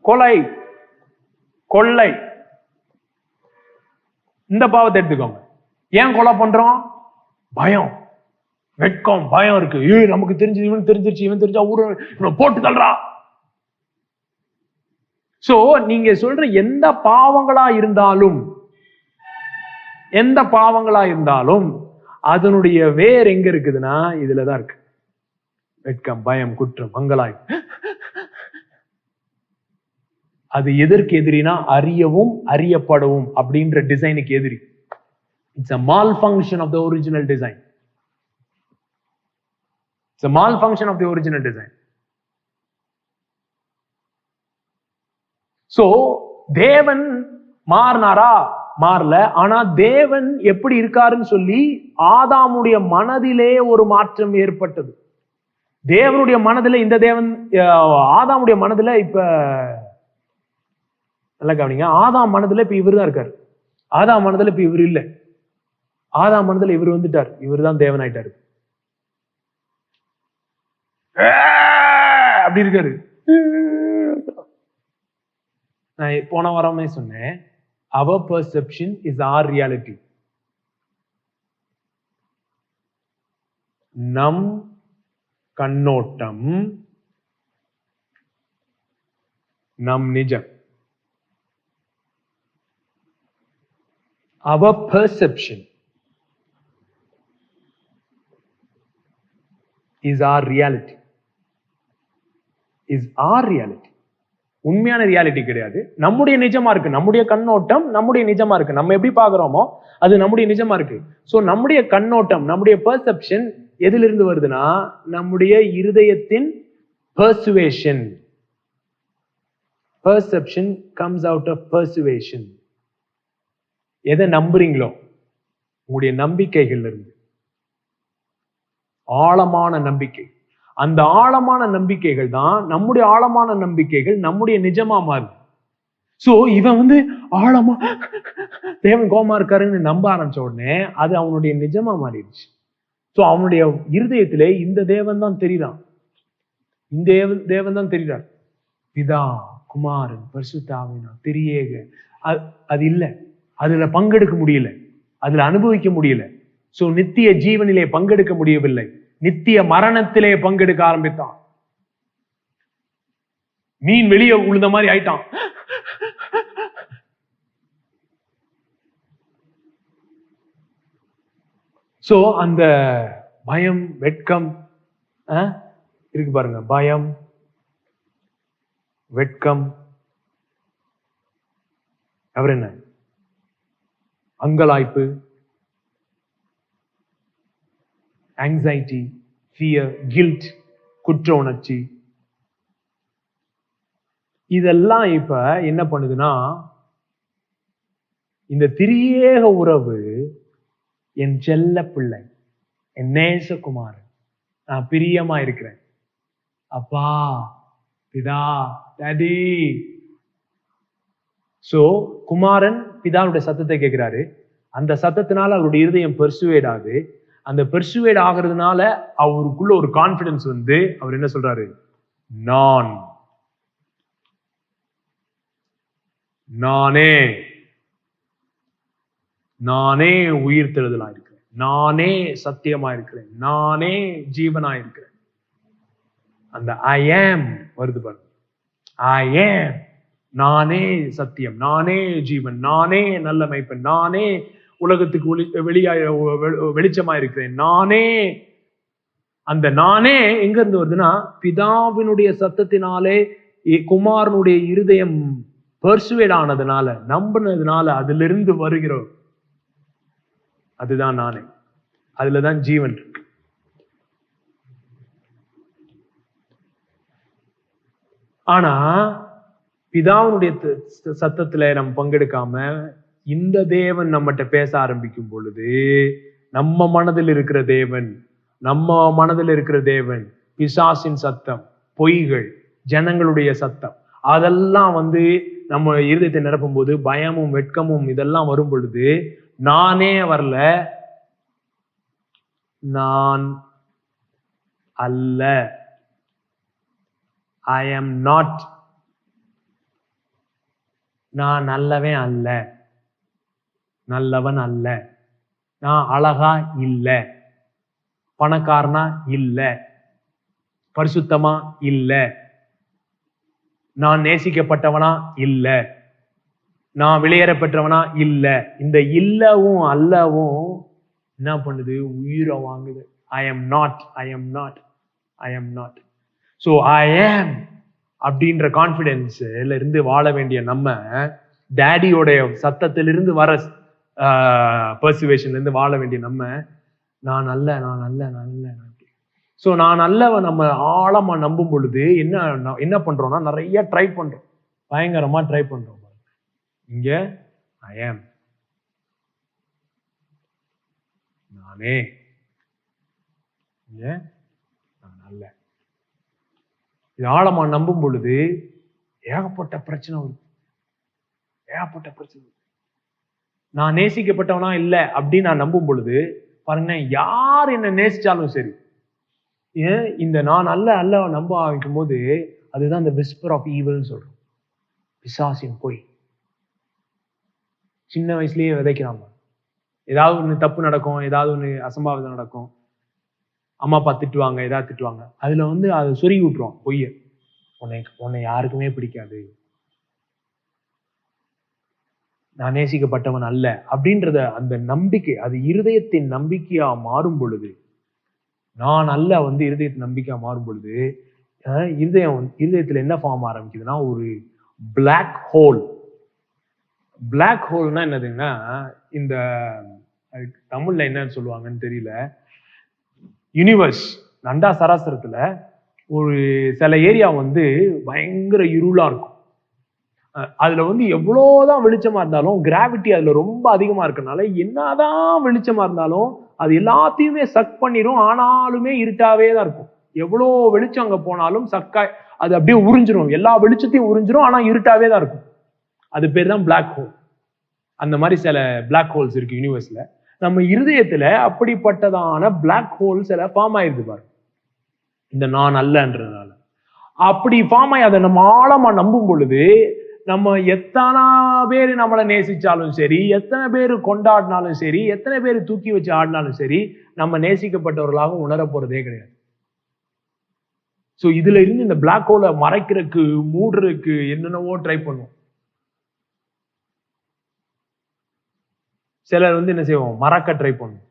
[SPEAKER 1] கொலை, கொள்ளை, இந்த பாவத்தை எடுத்துக்கோங்க. ஏன் கொலை பண்றோம்? பயம், வெட்கம், பயம் இருக்கு. நமக்கு தெரிஞ்சது, இவன் தெரிஞ்சிருச்சு, இவன் தெரிஞ்சா ஊரு போட்டு தள்ளுறா. சோ நீங்க சொல்ற எந்த பாவங்களா இருந்தாலும் அதனுடைய வேர் எங்க இருக்குதுன்னா இதுலதான் இருக்கு. வெட்கம், பயம், குற்றம், அங்கலாய்ப்பு. அது எதற்கு எதிரினா அறியவும் அறியப்படவும் அப்படின்ற டிசைனுக்கு எதிரி. It's a malfunction of the original design. It's a malfunction of the original design. So தேவன் மாறினாரா? மாறல. ஆனா தேவன் எப்படி இருக்காருன்னு சொல்லி ஆதாமுடைய மனதிலே ஒரு மாற்றம் ஏற்பட்டது. தேவனுடைய மனதில இந்த தேவன், ஆதாமுடைய மனதில இப்ப நல்லா கவனிங்க, ஆதாம் மனதில இப்ப இவர் தான் இருக்காரு. ஆதாம் மனதில இப்ப இவர் இல்ல. ஆதாம் மனதில இவர் வந்துட்டார். இவர் தான் தேவன் ஆயிட்டாரு. அப்படி இருக்காரு. நான் போன வாரமே சொன்னேன், our perception is our reality. நம் கண்ணோட்டம் நம் நிஜம். our perception is our reality. is our reality. உண்மையான ரியாலிட்டி கிடையாது. நம்முடைய நிஜமா இருக்கு. நம்முடைய கண்ணோட்டம் நம்முடைய நிஜமா இருக்கு. நம்ம எப்படி பாக்குறோமோ அது நம்முடைய நிஜமா இருக்கு. சோ நம்முடைய கண்ணோட்டம், நம்முடைய பெர்செப்ஷன் எதிலிருந்து வருதுன்னா, நம்முடைய இருதயத்தின் persuasion. Perception comes out of persuasion. எதை நம்புறீங்களோ உங்களுடைய நம்பிக்கைகள் இருந்து, ஆழமான நம்பிக்கை. அந்த ஆழமான நம்பிக்கைகள் தான் நம்முடைய ஆழமான நம்பிக்கைகள் நம்முடைய நிஜமா மாறுது. சோ இவன் ஆழமா தேவன் கோமா இருக்காருன்னு நம்ப ஆரம்பிச்ச உடனே அது அவனுடைய நிஜமா மாறிடுச்சு. சோ அவனுடைய இருதயத்திலே இந்த தேவன் தான் தெரியுறான். இந்த தேவன் தான் தெரியுறார். பிதா, குமாரன், பரிசுத்த ஆவியானவர், திரியேக. அது இல்ல, அதுல பங்கெடுக்க முடியல, அதுல அனுபவிக்க முடியல. சோ நித்திய ஜீவனிலே பங்கெடுக்க முடியவில்லை, நித்திய மரணத்திலே பங்கெடுக்க ஆரம்பித்தான். மீன் வெளியே உழுந்த மாதிரி ஆயிட்டான். சோ அந்த பயம், வெட்கம் இருக்கு பாருங்க. பயம், வெட்கம், அவர் என்ன, அங்கலாய்ப்பு, ஆங்ஸைட்டி, ஃபியர், கில்ட், குற்ற உணர்ச்சி, இதெல்லாம் இப்ப என்ன பண்ணுதுன்னா, இந்த திரியேக உறவு என் செல்ல பிள்ளை, என் நேசகுமாரன், நான் பிரியமா இருக்கிறேன், அப்பா, பிதா, டாடி. சோ குமாரன் பிதாவுடைய சத்தத்தை கேட்கிறாரு. அந்த சத்தத்தினால அவருடைய இருதயம் பெர்சுவேட் ஆகுது. அந்த பெர்சுவேட் ஆகிறதுனால அவருக்குள்ள ஒரு கான்பிடன்ஸ் அவர் என்ன சொல்றாரு, நானே நானே உயிர் தெழுதலா இருக்கிறேன், நானே சத்தியமா இருக்கிறேன், நானே ஜீவனா இருக்கிறேன். அந்த ஐ ஆம் வருது பாருங்க. ஐ ஆம், நானே சத்தியம், நானே ஜீவன், நானே நல்ல மெய்ப்பன், நானே உலகத்துக்கு வெளிச்சமா இருக்கிறேன், நானே. அந்த நானே எங்க இருந்து வருதுன்னா, பிதாவினுடைய சத்தத்தினாலே குமாரனுடைய இருதயம் பெர்சுவேட் ஆனதுனால, நம்பினதுனால அதுல இருந்து வருகிறோம். அதுதான் நானே, அதுலதான் ஜீவன் இருக்கு. ஆனா பிதாவுடைய சத்தத்துல நம்ம பங்கெடுக்காம இந்த தேவன் நம்மகிட்ட பேச ஆரம்பிக்கும் பொழுது, நம்ம மனதில் இருக்கிற தேவன், பிசாசின் சத்தம், பொய்கள், ஜனங்களுடைய சத்தம், அதெல்லாம் நம்ம இருதயத்தை நிரப்பும் போது பயமும் வெட்கமும் இதெல்லாம் வரும் பொழுது, நானே வரல, நான் அல்ல, ஐ ஆம் நாட், நான் நல்லவன் அல்ல, நல்லவன் அல்ல, நான் அழகா இல்ல, பணக்காரனா இல்ல, பரிசுத்தமா இல்ல, நான் நேசிக்கப்பட்டவனா இல்ல, நான் வெளியேற பெற்றவனா இல்ல. இந்த இல்லவும் அல்லவும் என்ன பண்ணுது, உயிரை வாங்குது. ஐ am not, I am not, I am not. So I ஆம் அப்படின்ற கான்பிடன்ஸ்ல இருந்து வாழ வேண்டிய நம்ம, டேடியோடைய சத்தத்திலிருந்து வர பர்சுவேஷன்ல இருந்து வாழ வேண்டிய நம்ம, நான் அல்ல, நான் அல்ல, நான் அல்ல. சோ நான் அல்லவ நம்ம ஆழமா நம்பும் பொழுது என்ன பண்றோம்னா, நிறைய ட்ரை பண்றோம். பயங்கரமா ட்ரை பண்றோம். இங்க ஐ ஆம், நானே, இங்க நான் அல்ல. இது ஆழமா நம்பும் பொழுது ஏகப்பட்ட பிரச்சனை வருது, ஏகப்பட்ட பிரச்சனை. நான் நேசிக்கப்பட்டவனா இல்ல அப்படின்னு நான் நம்பும் பொழுது பாருங்க, யார் என்ன நேசிச்சாலும் சரி, ஏன் இந்த நான் அல்ல நம்ப ஆரம்பிக்கும் போது அதுதான் இந்த விஸ்பர் ஆஃப் ஈவில்னு சொல்றோம். பிசாசின் பொய். சின்ன வயசுலயே விதைக்கிறாங்க. ஏதாவது ஒண்ணு தப்பு நடக்கும், ஏதாவது ஒண்ணு அசம்பாவிதம் நடக்கும், அம்மா அப்பா திட்டுவாங்க, ஏதாவது திட்டுவாங்க, அதுல அதை சொருகி விட்டுருவான் பொய்ய. உன்னை யாருக்குமே பிடிக்காது, நான் நேசிக்கப்பட்டவன் அல்ல அப்படின்றத அந்த நம்பிக்கை, அது இருதயத்தின் நம்பிக்கையா மாறும் பொழுது, நான் அல்ல இருதயத்தின் நம்பிக்கையா மாறும் பொழுது இருதயத்துல என்ன ஃபார்ம் ஆரம்பிக்குதுன்னா ஒரு பிளாக் ஹோல். பிளாக் ஹோல்னா என்னதுன்னா, இந்த தமிழ்ல என்னன்னு சொல்லுவாங்கன்னு தெரியல, யூனிவர்ஸ் நண்டா சராசரத்துல ஒரு சில ஏரியா பயங்கர இருளா இருக்கும். அதுல எவ்வளவுதான் வெளிச்சமா இருந்தாலும் கிராவிட்டி அதுல ரொம்ப அதிகமா இருக்கனால என்னதான் வெளிச்சமா இருந்தாலும் அது எல்லாத்தையுமே சக் பண்ணிரும். ஆனாலுமே இருட்டாவே தான் இருக்கும். எவ்வளவு வெளிச்சம் அங்க போனாலும் சக்காய் அது அப்படியே உறிஞ்சிரும், எல்லா வெளிச்சத்தையும் உறிஞ்சிரும், ஆனா இருட்டாவே தான் இருக்கும். அது பேர் தான் பிளாக் ஹோல். அந்த மாதிரி சில பிளாக் ஹோல்ஸ் இருக்கு யூனிவர்ஸ்ல. நம்ம இருதயத்துல அப்படிப்பட்டதான பிளாக் ஹோல்ஸ் எல்லாம் ஃபார்ம் ஆயிருக்கு பாருங்க, இந்த நான் அல்லன்றதுனால. அப்படி ஃபார்ம் ஆகி அதை நம்ம ஆழமா நம்பும் பொழுது, நம்ம எத்தனை பேர் நம்மளை நேசிச்சாலும் சரி, எத்தனை பேர் கொண்டாடினாலும் சரி, எத்தனை பேர் தூக்கி வச்சு ஆடினாலும் சரி, நம்ம நேசிக்கப்பட்டவர்களாக உணர போறதே கிடையாது. சோ இதுல இருந்து இந்த பிளாக் ஹோலை மறைக்கிறதுக்கு, மூடுறதுக்கு என்னென்னவோ ட்ரை பண்ணுவோம். சிலர் என்ன செய்வோம், மறக்க ட்ரை பண்ணுவோம்.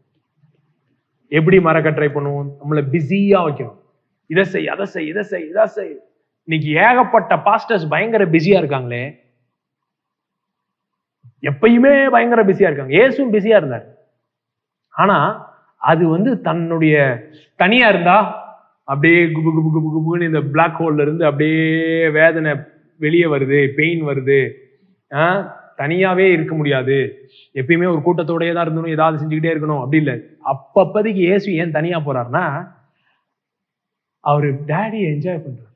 [SPEAKER 1] எப்படி மறக்க ட்ரை பண்ணுவோம்? நம்மளை பிஸியா வைக்கணும். இதை செய், அதை செய், இதை செய், இதை செய். இன்னைக்கு ஏகப்பட்ட பாஸ்டர்ஸ் பயங்கர பிஸியா இருக்காங்களே, எப்பயுமே பயங்கர பிஸியா இருக்காங்க. இயேசுவும் பிஸியா இருந்தார். ஆனா அது தன்னுடைய தனியா இருந்தா அப்படியே குபு குபு குபு குபுன்னு இந்த பிளாக் ஹோல்ல இருந்து அப்படியே வேதனை வெளியே வருது, பெயின் வருது. தனியாவே இருக்க முடியாது, எப்பயுமே ஒரு கூட்டத்தோடயே தான் இருந்தணும், ஏதாவது செஞ்சுக்கிட்டே இருக்கணும் அப்படி இல்லை. அப்பப்போதைக்கு இயேசு ஏன் தனியா போறாருன்னா, அவரு டேடியை என்ஜாய் பண்றாரு.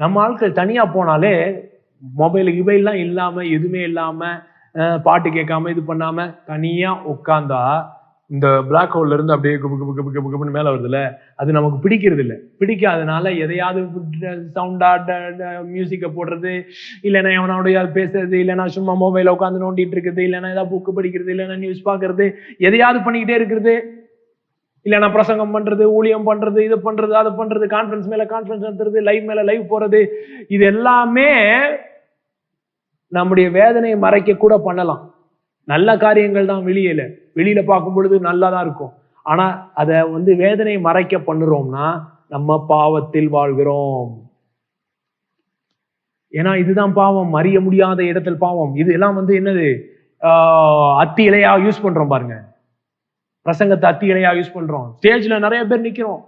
[SPEAKER 1] நம்ம ஆட்கள் தனியா போனாலே மொபைல்லாம் இல்லாம, எதுவுமே இல்லாம, பாட்டு கேட்காம, இது பண்ணாம தனியா உட்கார்ந்தா இந்த பிளாக் ஹோல்ல இருந்து அப்படியே குபு குபு குபு குபு குபுன்னு மேல வருதுல்ல, அது நமக்கு பிடிக்கிறது இல்லை. பிடிக்காதனால எதையாவது சவுண்டா மியூசிக்கை போடுறது, இல்லைன்னா எவனோடைய பேசுறது, இல்லைன்னா சும்மா மொபைல உட்காந்து நோண்டிட்டு இருக்குது, இல்லைன்னா ஏதாவது புக்கு படிக்கிறது, இல்லைன்னா நியூஸ் பாக்குறது, எதையாவது பண்ணிக்கிட்டே இருக்கிறது, இல்லைன்னா பிரசங்கம் பண்றது, ஊழியம் பண்றது, இது பண்றது, அது பண்றது, கான்ஃபரன்ஸ் மேல கான்ஃபரன்ஸ் நடத்துறது, லைவ் மேல லைவ் போறது. இது எல்லாமே நம்முடைய வேதனையை மறைக்க கூட பண்ணலாம். நல்ல காரியங்கள் தான் வெளியில பார்க்கும் பொழுது நல்லாதான் இருக்கும். ஆனா அத வேதனையை மறைக்க பண்ணுறோம்னா நம்ம பாவத்தில் வாழ்கிறோம். ஏன்னா இதுதான் பாவம், அறிய முடியாத இடத்தில் பாவம். இது எல்லாம் என்னது, அத்தி இலையா யூஸ் பண்றோம் பாருங்க. பிரசங்கத்தை அத்தி இலையா யூஸ் பண்றோம். ஸ்டேஜ்ல நிறைய பேர் நிக்கிறோம்,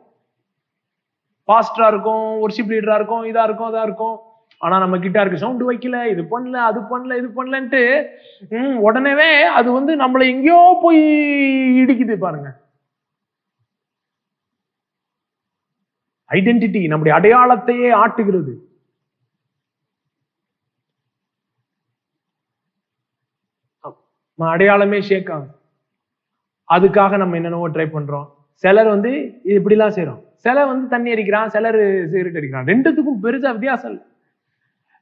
[SPEAKER 1] பாஸ்டரா இருக்கும், வொர்ஷிப் லீடரா இருக்கும், இதா இருக்கும், அதா இருக்கும். ஆனா நம்ம கிட்டாருக்கு சவுண்ட் வைக்கல, இது பண்ணல, அது பண்ணல, இது பண்ணலன்ட்டு உடனேவே அது நம்மளை எங்கேயோ போய் இடிக்குது பாருங்க. ஐடென்டிட்டி, நம்முடைய அடையாளத்தையே ஆட்டுகிறது. அடையாளமே ஷேக் ஆகும். அதுக்காக நம்ம என்னென்னவோ ட்ரை பண்றோம். சிலர் இப்படிலாம் செய்யறோம். சிலர் தண்ணி அடிக்கிறான், சிலர் சிகரெட் அடிக்கிறான். ரெண்டுத்துக்கும் பெருசா வித்தியாசம் இல்லை.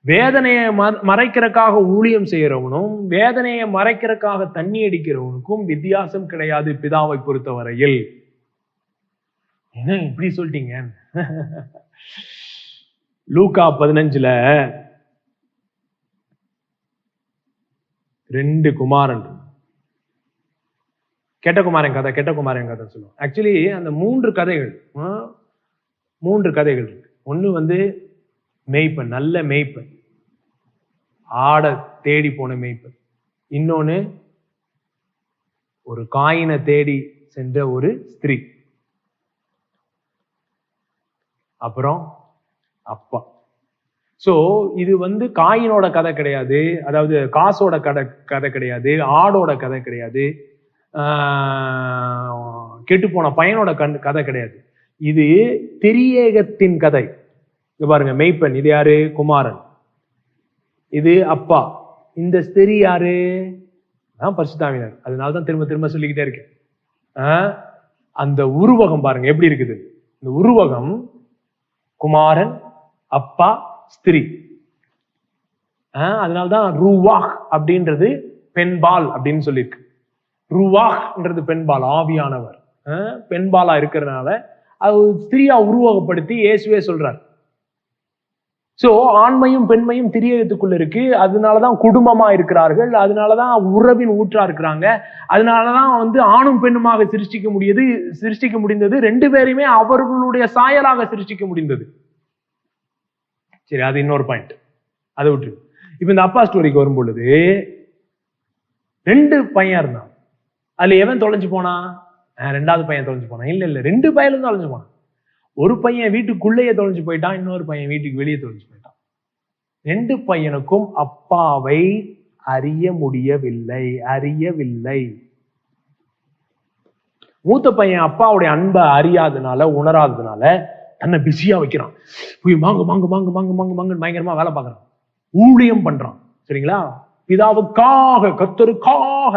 [SPEAKER 1] வேதனையை மறைக்கிறதுக்காக ஊழியம் செய்யறவனும் வேதனையை மறைக்கிறதுக்காக தண்ணி அடிக்கிறவனுக்கும் வித்தியாசம் கிடையாது பிதாவை பொறுத்தவரையில். என்ன இப்படி சொல்லிட்டீங்க? லூக்கா 15 2 குமாரன், கெட்ட குமாரன் கதை சொல்லுவோம். ஆக்சுவலி அந்த 3 கதைகள் இருக்கு. ஒண்ணு மேய்ப்பன், நல்ல மேய்ப்பன், ஆட தேடி போன மேய்ப்பன். இன்னொன்னு ஒரு காயினை தேடி சென்ற ஒரு ஸ்திரீ. அப்புறம் அப்பா. சோ இது காயினோட கதை கிடையாது, அதாவது காசோட கதை கிடையாது, ஆடோட கதை கிடையாது, கெட்டு போன பையனோட கதை கிடையாது. இது திரியேகத்தின் கதை. இங்க பாருங்க, மெய்ப்பெண் இது யாரு? குமாரன். இது அப்பா. இந்த ஸ்திரீ யாரு? பரிசுத்தாவினர். அதனாலதான் திரும்ப திரும்ப சொல்லிக்கிட்டே இருக்கேன். அந்த உருவகம் பாருங்க எப்படி இருக்குது. இந்த உருவகம் குமாரன், அப்பா, ஸ்திரீ. அதனால்தான் ரூவாஹ் அப்படின்றது பெண்பால் அப்படின்னு சொல்லியிருக்கு. ரூவாஹ்ன்றது பெண்பால், ஆவியானவர் பெண்பாலா இருக்கிறதுனால அது ஸ்திரீயா உருவகப்படுத்தி இயேசுவே சொல்றார். சோ ஆண்மையும் பெண்மையும் திரியத்துக்குள்ள இருக்கு. அதனாலதான் குடும்பமா இருக்கிறார்கள், அதனாலதான் உறவின் ஊற்றா இருக்கிறாங்க, அதனாலதான் ஆணும் பெண்ணுமாக சிருஷ்டிக்க முடிந்தது. ரெண்டு பேரையுமே அவர்களுடைய சாயலாக சிருஷ்டிக்க முடிந்தது. சரி, அது இன்னொரு பாயிண்ட், அதை விட்டு இப்ப இந்த அப்பா ஸ்டோரிக்கு வரும் பொழுது 2 பையன் இருந்தான். அதுல எவன் தொலைஞ்சு போனா? 2வது பையன் தொலைஞ்சு போனான். இல்ல 2 பையனும் தொலைஞ்சு போனான். ஒரு பையன் வீட்டுக்குள்ளேயே தொலைஞ்சு போயிட்டான், இன்னொரு பையன் வீட்டுக்கு வெளியே தொலைஞ்சு போயிட்டான். 2 பையனுக்கும் அப்பாவை அறியவில்லை. மூத்த பையன் அப்பாவுடைய அன்பை அறியாதனால, உணராததுனால தன்னை பிஸியா வைக்கிறான். போய் மாங்கு பயங்கரமா வேலை பார்க்கறான், ஊழியம் பண்றான். சரிங்களா? பிதாவுக்காக, கர்த்தருக்காக.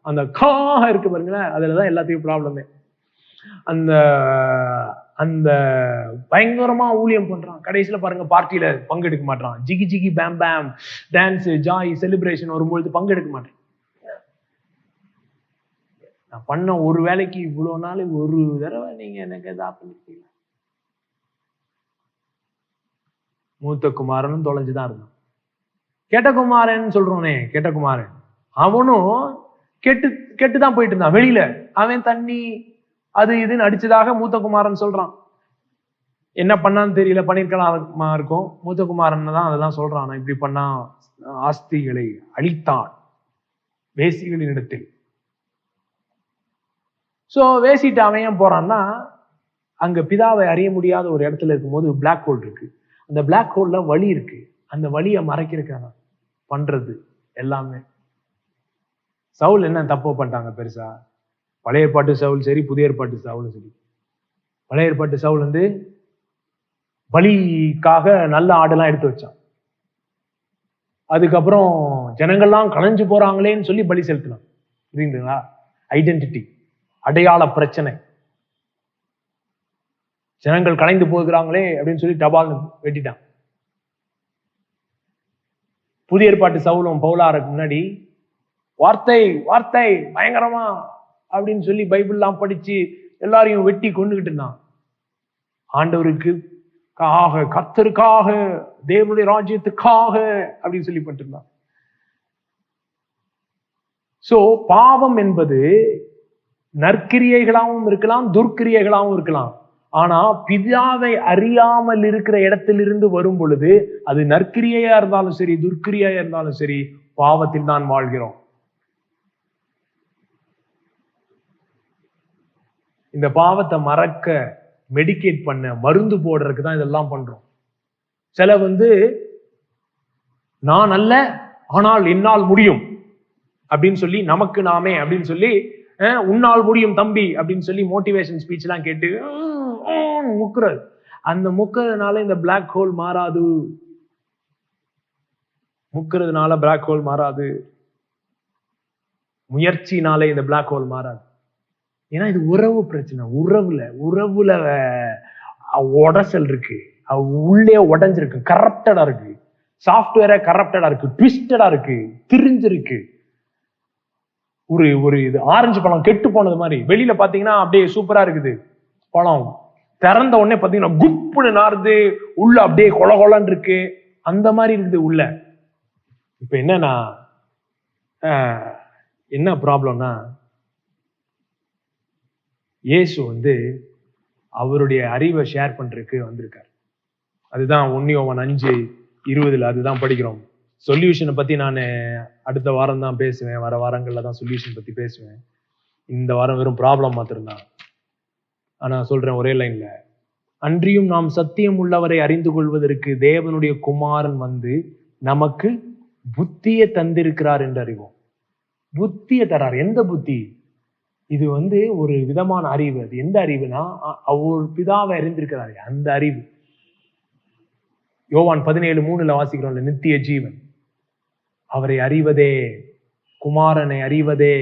[SPEAKER 1] அந்த காக இருக்கு பாருங்களேன், அதுலதான் எல்லாத்தையும் ப்ராப்ளமே. அந்த அந்த பயங்கரமா ஊழியம் பண்றான். கடைசியில பாருங்க, பார்ட்டியில பங்கெடுக்க மாட்டான். ஜிகி ஜிகி பேம் பேம் டான்ஸ் ஜாய் செலிப்ரேஷன் வரும்பொழுது பங்கெடுக்க மாட்டேன். நான் பண்ண ஒரு வேலைக்கு இவ்வளவு நாள் ஒரு தடவை நீங்க எனக்கு எதா பண்ணிருக்கீங்க. மூத்த குமாரனும் தொலைஞ்சுதான் இருந்தான். கெட்ட குமாரன் சொல்றோனே, கெட்ட குமாரன் அவனும் கெட்டுதான் போயிட்டு இருந்தான். வெளியில அவன் தண்ணி அது இதுன்னு அடிச்சதாக மூத்த குமாரன் சொல்றான். என்ன பண்ணான்னு தெரியல, பண்ணிருக்கலாம் இருக்கும். மூத்த குமாரன் தான் அதெல்லாம் சொல்றான். இப்படி பண்ணா ஆஸ்திகளை அழித்தான் வேசிகளின் இடத்தில். சோ வேசிட்டு அவன் ஏன் போறான்னா, அங்க பிதாவை அறிய முடியாத ஒரு இடத்துல இருக்கும்போது பிளாக் ஹோல் இருக்கு. அந்த பிளாக் ஹோல்ல வழி இருக்கு. அந்த வழியை மறைக்கிறதுக்கான பண்றது எல்லாமே. சவுல் என்ன தப்பு பண்ணிட்டாங்க பெருசா? பழைய ஏற்பாட்டு சவுல் சரி, புதிய ஏற்பாட்டு சவுலும் சரி. பழைய ஏற்பாட்டு சவுல் பலிக்காக நல்ல ஆடெல்லாம் எடுத்து வச்சான். அதுக்கப்புறம் ஜனங்கள்லாம் கலைஞ்சு போறாங்களேன்னு சொல்லி பலி செலுத்தினான். புரியுதுங்களா? ஐடென்டிட்டி, அடையாள பிரச்சனை. ஜனங்கள் கலைந்து போகிறாங்களே அப்படின்னு சொல்லி டபால் வெட்டிட்டான். புதிய ஏற்பாட்டு சவுலும் பவுலாருக்கு முன்னாடி வார்த்தை வார்த்தை பயங்கரமா அப்படின்னு சொல்லி பைபிள்லாம் படிச்சு எல்லாரையும் வெட்டி கொண்டுகிட்டு இருந்தான். ஆண்டவருக்கு கர்த்தருக்காக, தேவனுடைய ராஜ்யத்துக்காக அப்படின்னு சொல்லி பண்ணிருந்தான். சோ பாவம் என்பது நற்கிரியைகளாகவும் இருக்கலாம், துர்க்கிரியைகளாகவும் இருக்கலாம். ஆனா பிதாவை அறியாமல் இருக்கிற இடத்திலிருந்து வரும் பொழுது அது நற்கிரியையா இருந்தாலும் சரி, துர்க்கிரியா இருந்தாலும் சரி, பாவத்தில் தான் வாழ்கிறோம். இந்த பாவத்தை மறக்க, மெடிக்கேட் பண்ண, மருந்து போடுறதுக்கு தான் இதெல்லாம் பண்றோம். சில நான் அல்ல ஆனால் என்னால் முடியும் அப்படின்னு சொல்லி, நமக்கு நாமே அப்படின்னு சொல்லி, உன்னால் முடியும் தம்பி அப்படின்னு சொல்லி மோட்டிவேஷன் ஸ்பீச் எல்லாம் கேட்டு முக்குறது. அந்த முக்கிறதுனால இந்த பிளாக் ஹோல் மாறாது. முக்கிறதுனால பிளாக் ஹோல் மாறாது. முயற்சினாலே இந்த பிளாக் ஹோல் மாறாது. ஏன்னா இது உறவு பிரச்சனை. உறவுல உடசல் இருக்கு, உள்ளே உடஞ்சிருக்கு, கரப்டடா இருக்கு, சாப்ட்வேரா கரப்டடா இருக்கு, ட்விஸ்டடா இருக்கு, திரிஞ்சிருக்கு. ஒரு இது ஆரஞ்சு பழம் கெட்டு போனது மாதிரி வெளியில பாத்தீங்கன்னா அப்படியே சூப்பரா இருக்குது பழம், திறந்த உடனே பாத்தீங்கன்னா குப்புன்னு நாறுது, உள்ள அப்படியே கொல கொலன்னு இருக்கு, அந்த மாதிரி இருக்குது உள்ள. இப்ப என்னன்னா என்ன ப்ராப்ளம்னா, இயேசு அவருடைய அறிவை ஷேர் பண்றதுக்கு வந்திருக்காரு. அதுதான் 1 யோவான் 5:20 அதுதான் படிக்கிறோம். சொல்யூஷனை பத்தி நான் அடுத்த வாரம் தான் பேசுவேன், வர வாரங்கள்ல தான் சொல்யூஷன் பத்தி பேசுவேன். இந்த வாரம் வெறும் ப்ராப்ளம் மாத்திரம்தான். ஆனா சொல்றேன் ஒரே லைன்ல, அன்றியும் நாம் சத்தியம் உள்ளவரை அறிந்து கொள்வதற்கு தேவனுடைய குமாரன் வந்து நமக்கு புத்தியை தந்திருக்கிறார் என்று அறிவோம். புத்தியை தரார். எந்த புத்தி? இது வந்து ஒரு விதமான அறிவு. அது எந்த அறிவுனா, அவர் பிதாவை அறிந்திருக்கிறாரு, அந்த அறிவு. யோவான் 17:3 வாசிக்கிறோம்ல, நித்திய ஜீவன். அவரை அறிவதே, குமாரனை அறிவதே,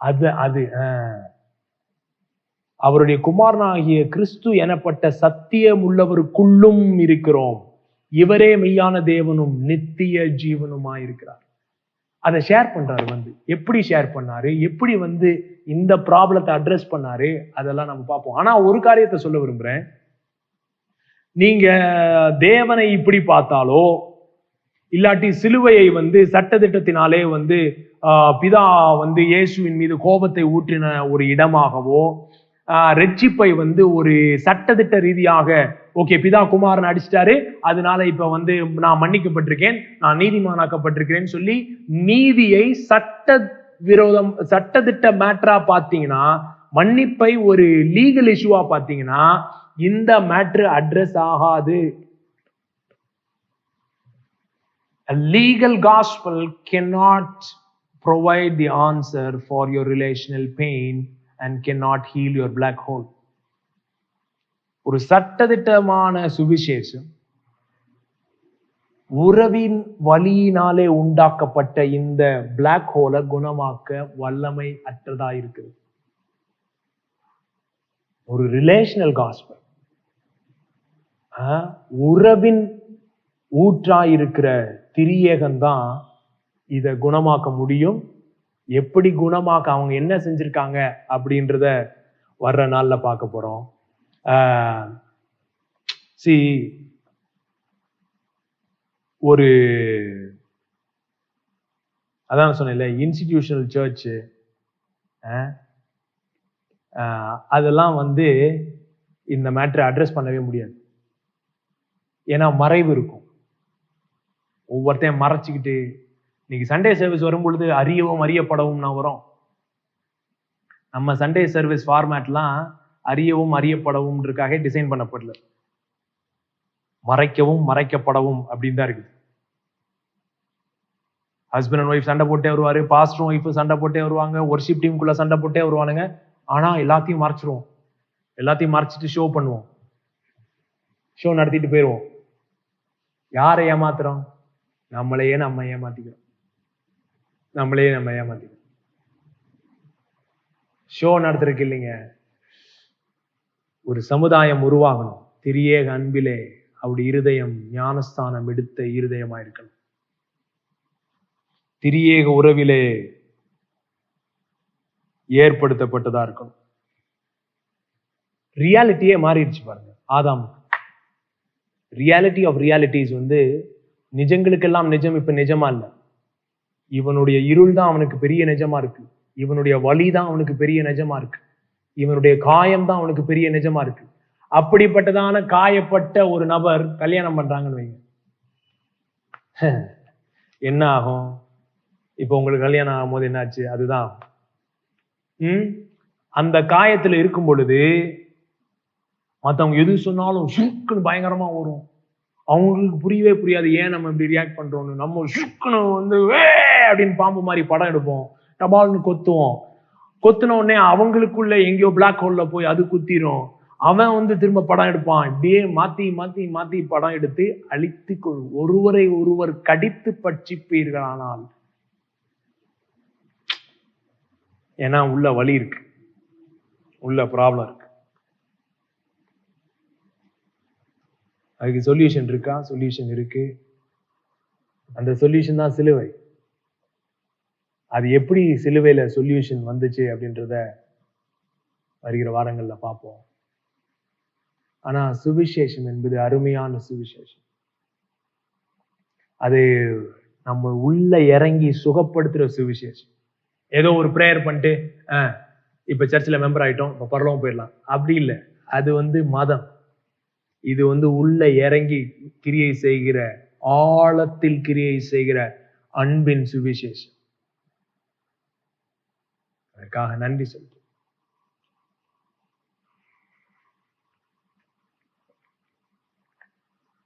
[SPEAKER 1] அது அவருடைய குமாரனாகிய கிறிஸ்து எனப்பட்ட சத்தியம் உள்ளவருக்குள்ளும் இருக்கிறோம். இவரே மெய்யான தேவனும் நித்திய ஜீவனுமாயிருக்கிறார். அதை ஷேர் பண்றாரு. வந்து எப்படி ஷேர் பண்ணாரு, எப்படி வந்து இந்த ப்ராப்ளத்தை அட்ரஸ் பண்ணாரு, அதெல்லாம் நம்ம பார்ப்போம். ஆனா ஒரு காரியத்தை சொல்ல விரும்புறேன். நீங்க தேவனை இப்படி பார்த்தாலோ, இல்லாட்டி சிலுவையை வந்து சட்டதிட்டத்தினாலே வந்து பிதா வந்து இயேசுவின் மீது கோபத்தை ஊற்றின ஒரு இடமாகவோ, ரட்சிப்பை வந்து ஒரு சட்டதிட்ட ரீதியாக, ஓகே பிதா குமாரன் அடிச்சிட்டாரு, அதனால இப்ப வந்து நான் மன்னிக்கப்பட்டிருக்கேன், நான் நீதிமானாக்கப்பட்டிருக்கிறேன்னு சொல்லி நீதியை சட்டதிட்ட மேட்டரா பாத்தீங்கன்னா, மன்னிப்பை ஒரு லீகல் இஷ்யூவா பாத்தீங்கன்னா, இந்த மேட்ரு அட்ரஸ் ஆகாது. A legal gospel cannot provide the answer for your relational pain and cannot heal your black hole. ஒரு சட்டதிட்டமான சுவிசேஷம் உறவின் வழியினாலே உண்டாக்கப்பட்ட இந்த பிளாக் ஹோலை குணமாக்க வல்லமை அற்றதா இருக்குது. ஒரு ரிலேஷனல் காஸ்பல் உறவின் ஊற்றாயிருக்கிற திரியேகம்தான் இதை குணமாக்க முடியும். எப்படி குணமாக்க, அவங்க என்ன செஞ்சிருக்காங்க அப்படின்றத வர்ற நாள்ல பார்க்க போறோம். ஒரு அதான் சொன்னேன்ல, இன்ஸ்டிடியூஷனல் சர்ச் அதெல்லாம் வந்து இந்த மேட்டரை அட்ரஸ் பண்ணவே முடியாது. ஏன்னா மறைவு இருக்கும். ஒவ்வொருத்தையும் மறைச்சிக்கிட்டு, இன்னைக்கு சண்டே சர்வீஸ் வரும் பொழுது அறியவும் அறியப்படவும் நான் வரும். நம்ம சண்டே சர்வீஸ் ஃபார்மேட்லாம் அறியவும் அறியப்படவும் டிசைன் பண்ணப்படல, மறைக்கவும் மறைக்கப்படவும் அப்படின்னு தான் இருக்குது. ஹஸ்பண்ட் அண்ட் ஒய்ஃப் சண்டை போட்டே வருவாரு, பாஸ்டரும் ஒய்ஃப் சண்டை போட்டே வருவாங்க, ஒர்ஷிப் டீமுக்குள்ள சண்டை போட்டே வருவானுங்க. ஆனா எல்லாத்தையும் மறைச்சிருவோம், எல்லாத்தையும் மறைச்சிட்டு ஷோ பண்ணுவோம், ஷோ நடத்திட்டு போயிடுவோம். யாரை ஏமாத்துறோம்? நம்மளையே நம்ம ஏமாத்திக்கிறோம். ஷோ நடத்துறதுக்கு இல்லைங்க, ஒரு சமுதாயம் உருவாகணும். திரியேக அன்பிலே அவருடைய இருதயம் ஞானஸ்தானம் எடுத்த இருதயமா இருக்கணும். திரியேக உறவிலே ஏற்படுத்தப்பட்டதா இருக்கணும். ரியாலிட்டியே மாறிடுச்சு பாருங்க. ஆதாம் ரியாலிட்டி ஆஃப் ரியாலிட்டிஸ் வந்து நிஜங்களுக்கெல்லாம் நிஜம் இப்ப நிஜமா இல்ல. இவனுடைய இருள் தான் அவனுக்கு பெரிய நிஜமா இருக்கு, இவனுடைய வலி தான் அவனுக்கு பெரிய நிஜமா இருக்கு, இவனுடைய காயம் தான் அவனுக்கு பெரிய நிஜமா இருக்கு. அப்படிப்பட்டதான காயப்பட்ட ஒரு நபர் கல்யாணம் பண்றாங்கன்னு வைங்க, என்ன ஆகும்? இப்ப உங்களுக்கு கல்யாணம் ஆகும் போது என்னாச்சு? அதுதான் அந்த காயத்துல இருக்கும் பொழுது மத்தவங்க எது சொன்னாலும் சுக்குன்னு பயங்கரமா வரும். அவங்களுக்கு புரியவே புரியாது ஏன் நம்ம இப்படி ரியாக்ட் பண்றோம்னு. நம்ம சுக்குன்னு வந்து அப்படின்னு பாம்பு மாதிரி படம் எடுப்போம், டபால்னு கொத்துவோம். கொத்துன உடனே அவங்களுக்குள்ள எங்கேயோ பிளாக் ஹோல்ல போய் அது குத்திரும். அவன் வந்து திரும்ப படம் எடுப்பான். இப்படியே மாத்தி மாத்தி மாத்தி படம் எடுத்து அழித்து ஒருவரை ஒருவர் கடித்து பட்சிப்பீர்களானால், ஏன்னா உள்ள வலி இருக்கு, உள்ள ப்ராப்ளம் இருக்கு. அதுக்கு சொல்யூஷன் இருக்கா? சொல்யூஷன் இருக்கு. அந்த சொல்யூஷன் தான் சிலுவை. அது எப்படி சிலுவையில சொல்யூஷன் வந்துச்சு அப்படின்றத வருகிற வாரங்கள்ல பார்ப்போம். ஆனா சுவிசேஷம் என்பது அருமையான சுவிசேஷம். அது நம்ம உள்ள இறங்கி சுகப்படுத்துற சுவிசேஷம். ஏதோ ஒரு பிரேயர் பண்ணிட்டு இப்ப சர்ச்சில் மெம்பர் ஆயிட்டோம், இப்ப பரலோகம் போயிடலாம், அப்படி இல்லை. அது வந்து மதம். இது வந்து உள்ள இறங்கி கிரியை செய்கிற, ஆழத்தில் கிரியை செய்கிற அன்பின் சுவிசேஷம். அதற்காக நன்றி சொல்றேன்.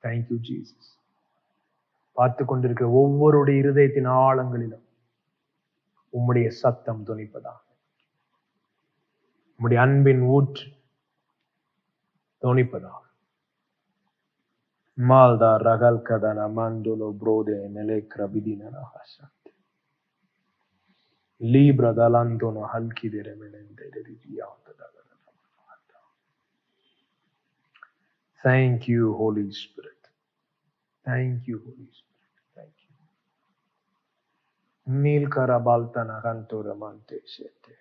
[SPEAKER 1] Thank you Jesus. பார்த்து கொண்டிருக்கிற ஒவ்வொருடைய இருதயத்தின் ஆழங்களிலும் உம்முடைய சத்தம் துணிப்பதாக, உம்முடைய அன்பின் ஊற்று துணிப்பதாக. மால்தா ரகல் கதன மண்டுலோ புரோதே நெலேக்ர விதினன ஹசத் லீப்ர தலந்தோனோ ஹல்கிதெர மெலெந்தே ரிதியாத. Thank you, Holy Spirit. Thank you, Holy Spirit. Thank you. Nil karabaltana gantora mante sete.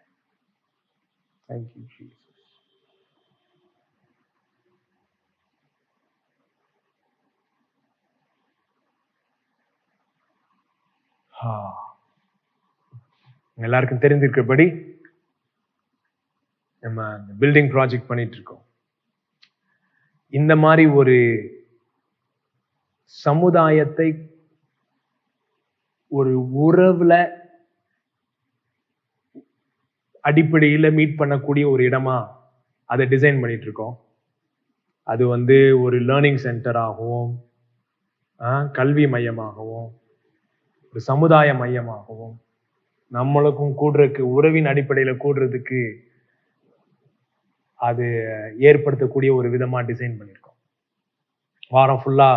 [SPEAKER 1] Thank you, Jesus. எல்லாருக்கும் தெரிந்திருக்கிறபடி நம்ம பில்டிங் ப்ராஜெக்ட் பண்ணிட்டு இருக்கோம். இந்த மாதிரி ஒரு சமுதாயத்தை ஒரு உறவுல அடிப்படையில மீட் பண்ணக்கூடிய ஒரு இடமா அதை டிசைன் பண்ணிட்டு இருக்கோம். அது ஒரு லேர்னிங் சென்டராகவும், கல்வி மையமாகவும், ஒரு சமுதாய மையமாகவும், நம்மளுக்கும் கூடுறதுக்கு உறவின் அடிப்படையில கூடுறதுக்கு அது ஏற்படுத்தக்கூடிய ஒரு விதமா டிசைன் பண்ணியிருக்கோம். வாரம் ஃபுல்லா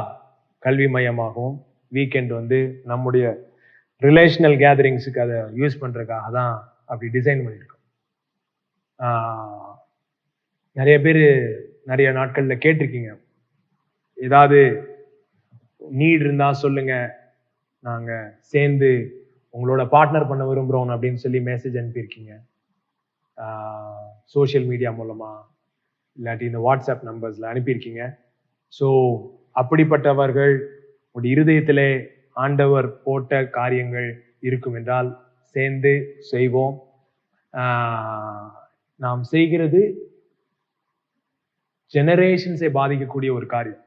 [SPEAKER 1] கல்வி மையமாகவும், வீக்கெண்ட் நம்முடைய ரிலேஷனல் கேதரிங்ஸுக்கு அதை யூஸ் பண்றதுக்காக தான் அப்படி டிசைன் பண்ணியிருக்கோம். நிறைய பேர் நிறைய நாட்கள்ல கேட்டிருக்கீங்க, ஏதாவது நீட் இருந்தா சொல்லுங்க, நாங்க சேர்ந்து உங்களோட பார்ட்னர் பண்ண விரும்புறோம் அப்படின்னு சொல்லி மெசேஜ் அனுப்பியிருக்கீங்க. சோஷியல் மீடியா மூலமா இல்லாட்டி இந்த வாட்ஸ்அப் நம்பர்ஸ்ல அனுப்பியிருக்கீங்க. ஸோ அப்படிப்பட்டவர்கள் உடைய இருதயத்திலே ஆண்டவர் போட்ட காரியங்கள் இருக்கும் என்றால் சேர்ந்து செய்வோம். நாம் செய்கிறது ஜெனரேஷன்ஸை பாதிக்கக்கூடிய ஒரு காரியம்.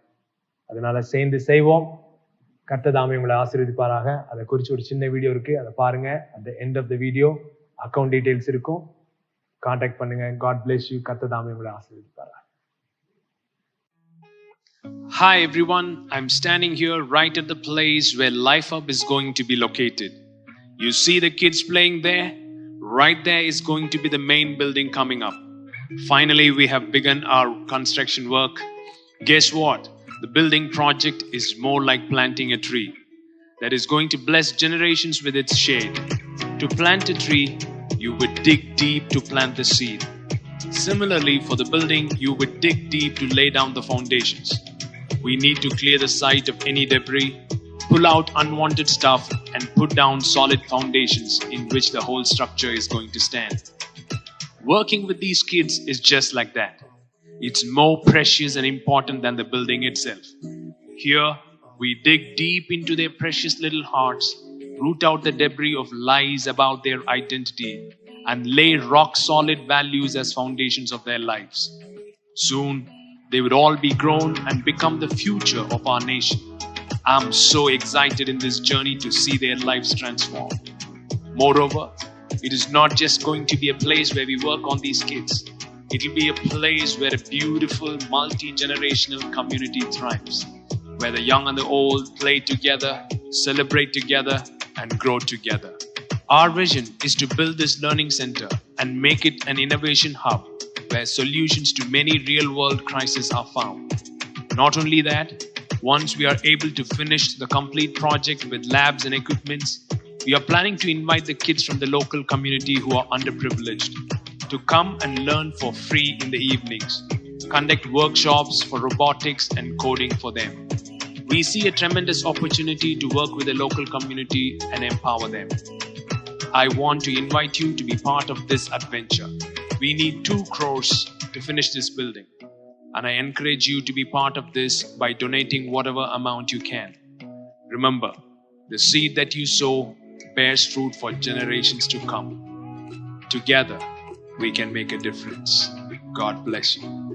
[SPEAKER 1] அதனால சேர்ந்து செய்வோம். கர்த்தர் தாமே உங்களை ஆசீர்வதிப்பாராக. அதை குறித்து ஒரு சின்ன வீடியோ இருக்கு, அதை பாருங்க. at the end of the video account details இருக்கும், கான்டாக்ட் பண்ணுங்க. God bless you. கர்த்தர் தாமே உங்களை ஆசீர்வதிப்பாராக.
[SPEAKER 2] Hi everyone, I'm standing here right at the place where Life Hub is going to be located. You see the kids playing there? Right there is going to be the main building coming up. Finally, we have begun our construction work. Guess what? The building project is more like planting a tree that is going to bless generations with its shade. To plant a tree, you would dig deep to plant the seed. Similarly, for the building, you would dig deep to lay down the foundations. We need to clear the site of any debris, pull out unwanted stuff, and put down solid foundations in which the whole structure is going to stand. Working with these kids is just like that. It's more precious and important than the building itself. Here, we dig deep into their precious little hearts, root out the debris of lies about their identity, and lay rock-solid values as foundations of their lives. Soon, they would all be grown and become the future of our nation. I'm so excited in this journey to see their lives transformed. Moreover, it is not just going to be a place where we work on these kids. It will be a place where a beautiful multi-generational community thrives, where the young and the old play together, celebrate together, and grow together. Our vision is to build this learning center and make it an innovation hub where solutions to many real-world crises are found. Not only that, once we are able to finish the complete project with labs and equipments, we are planning to invite the kids from the local community who are underprivileged to come and learn for free in the evenings, conduct workshops for robotics and coding for them. We see a tremendous opportunity to work with the local community and empower them. I want to invite you to be part of this adventure. We need 2 crores to finish this building, and I encourage you to be part of this by donating whatever amount you can. Remember, the seed that you sow bears fruit for generations to come. Together, we can make a difference. God bless you.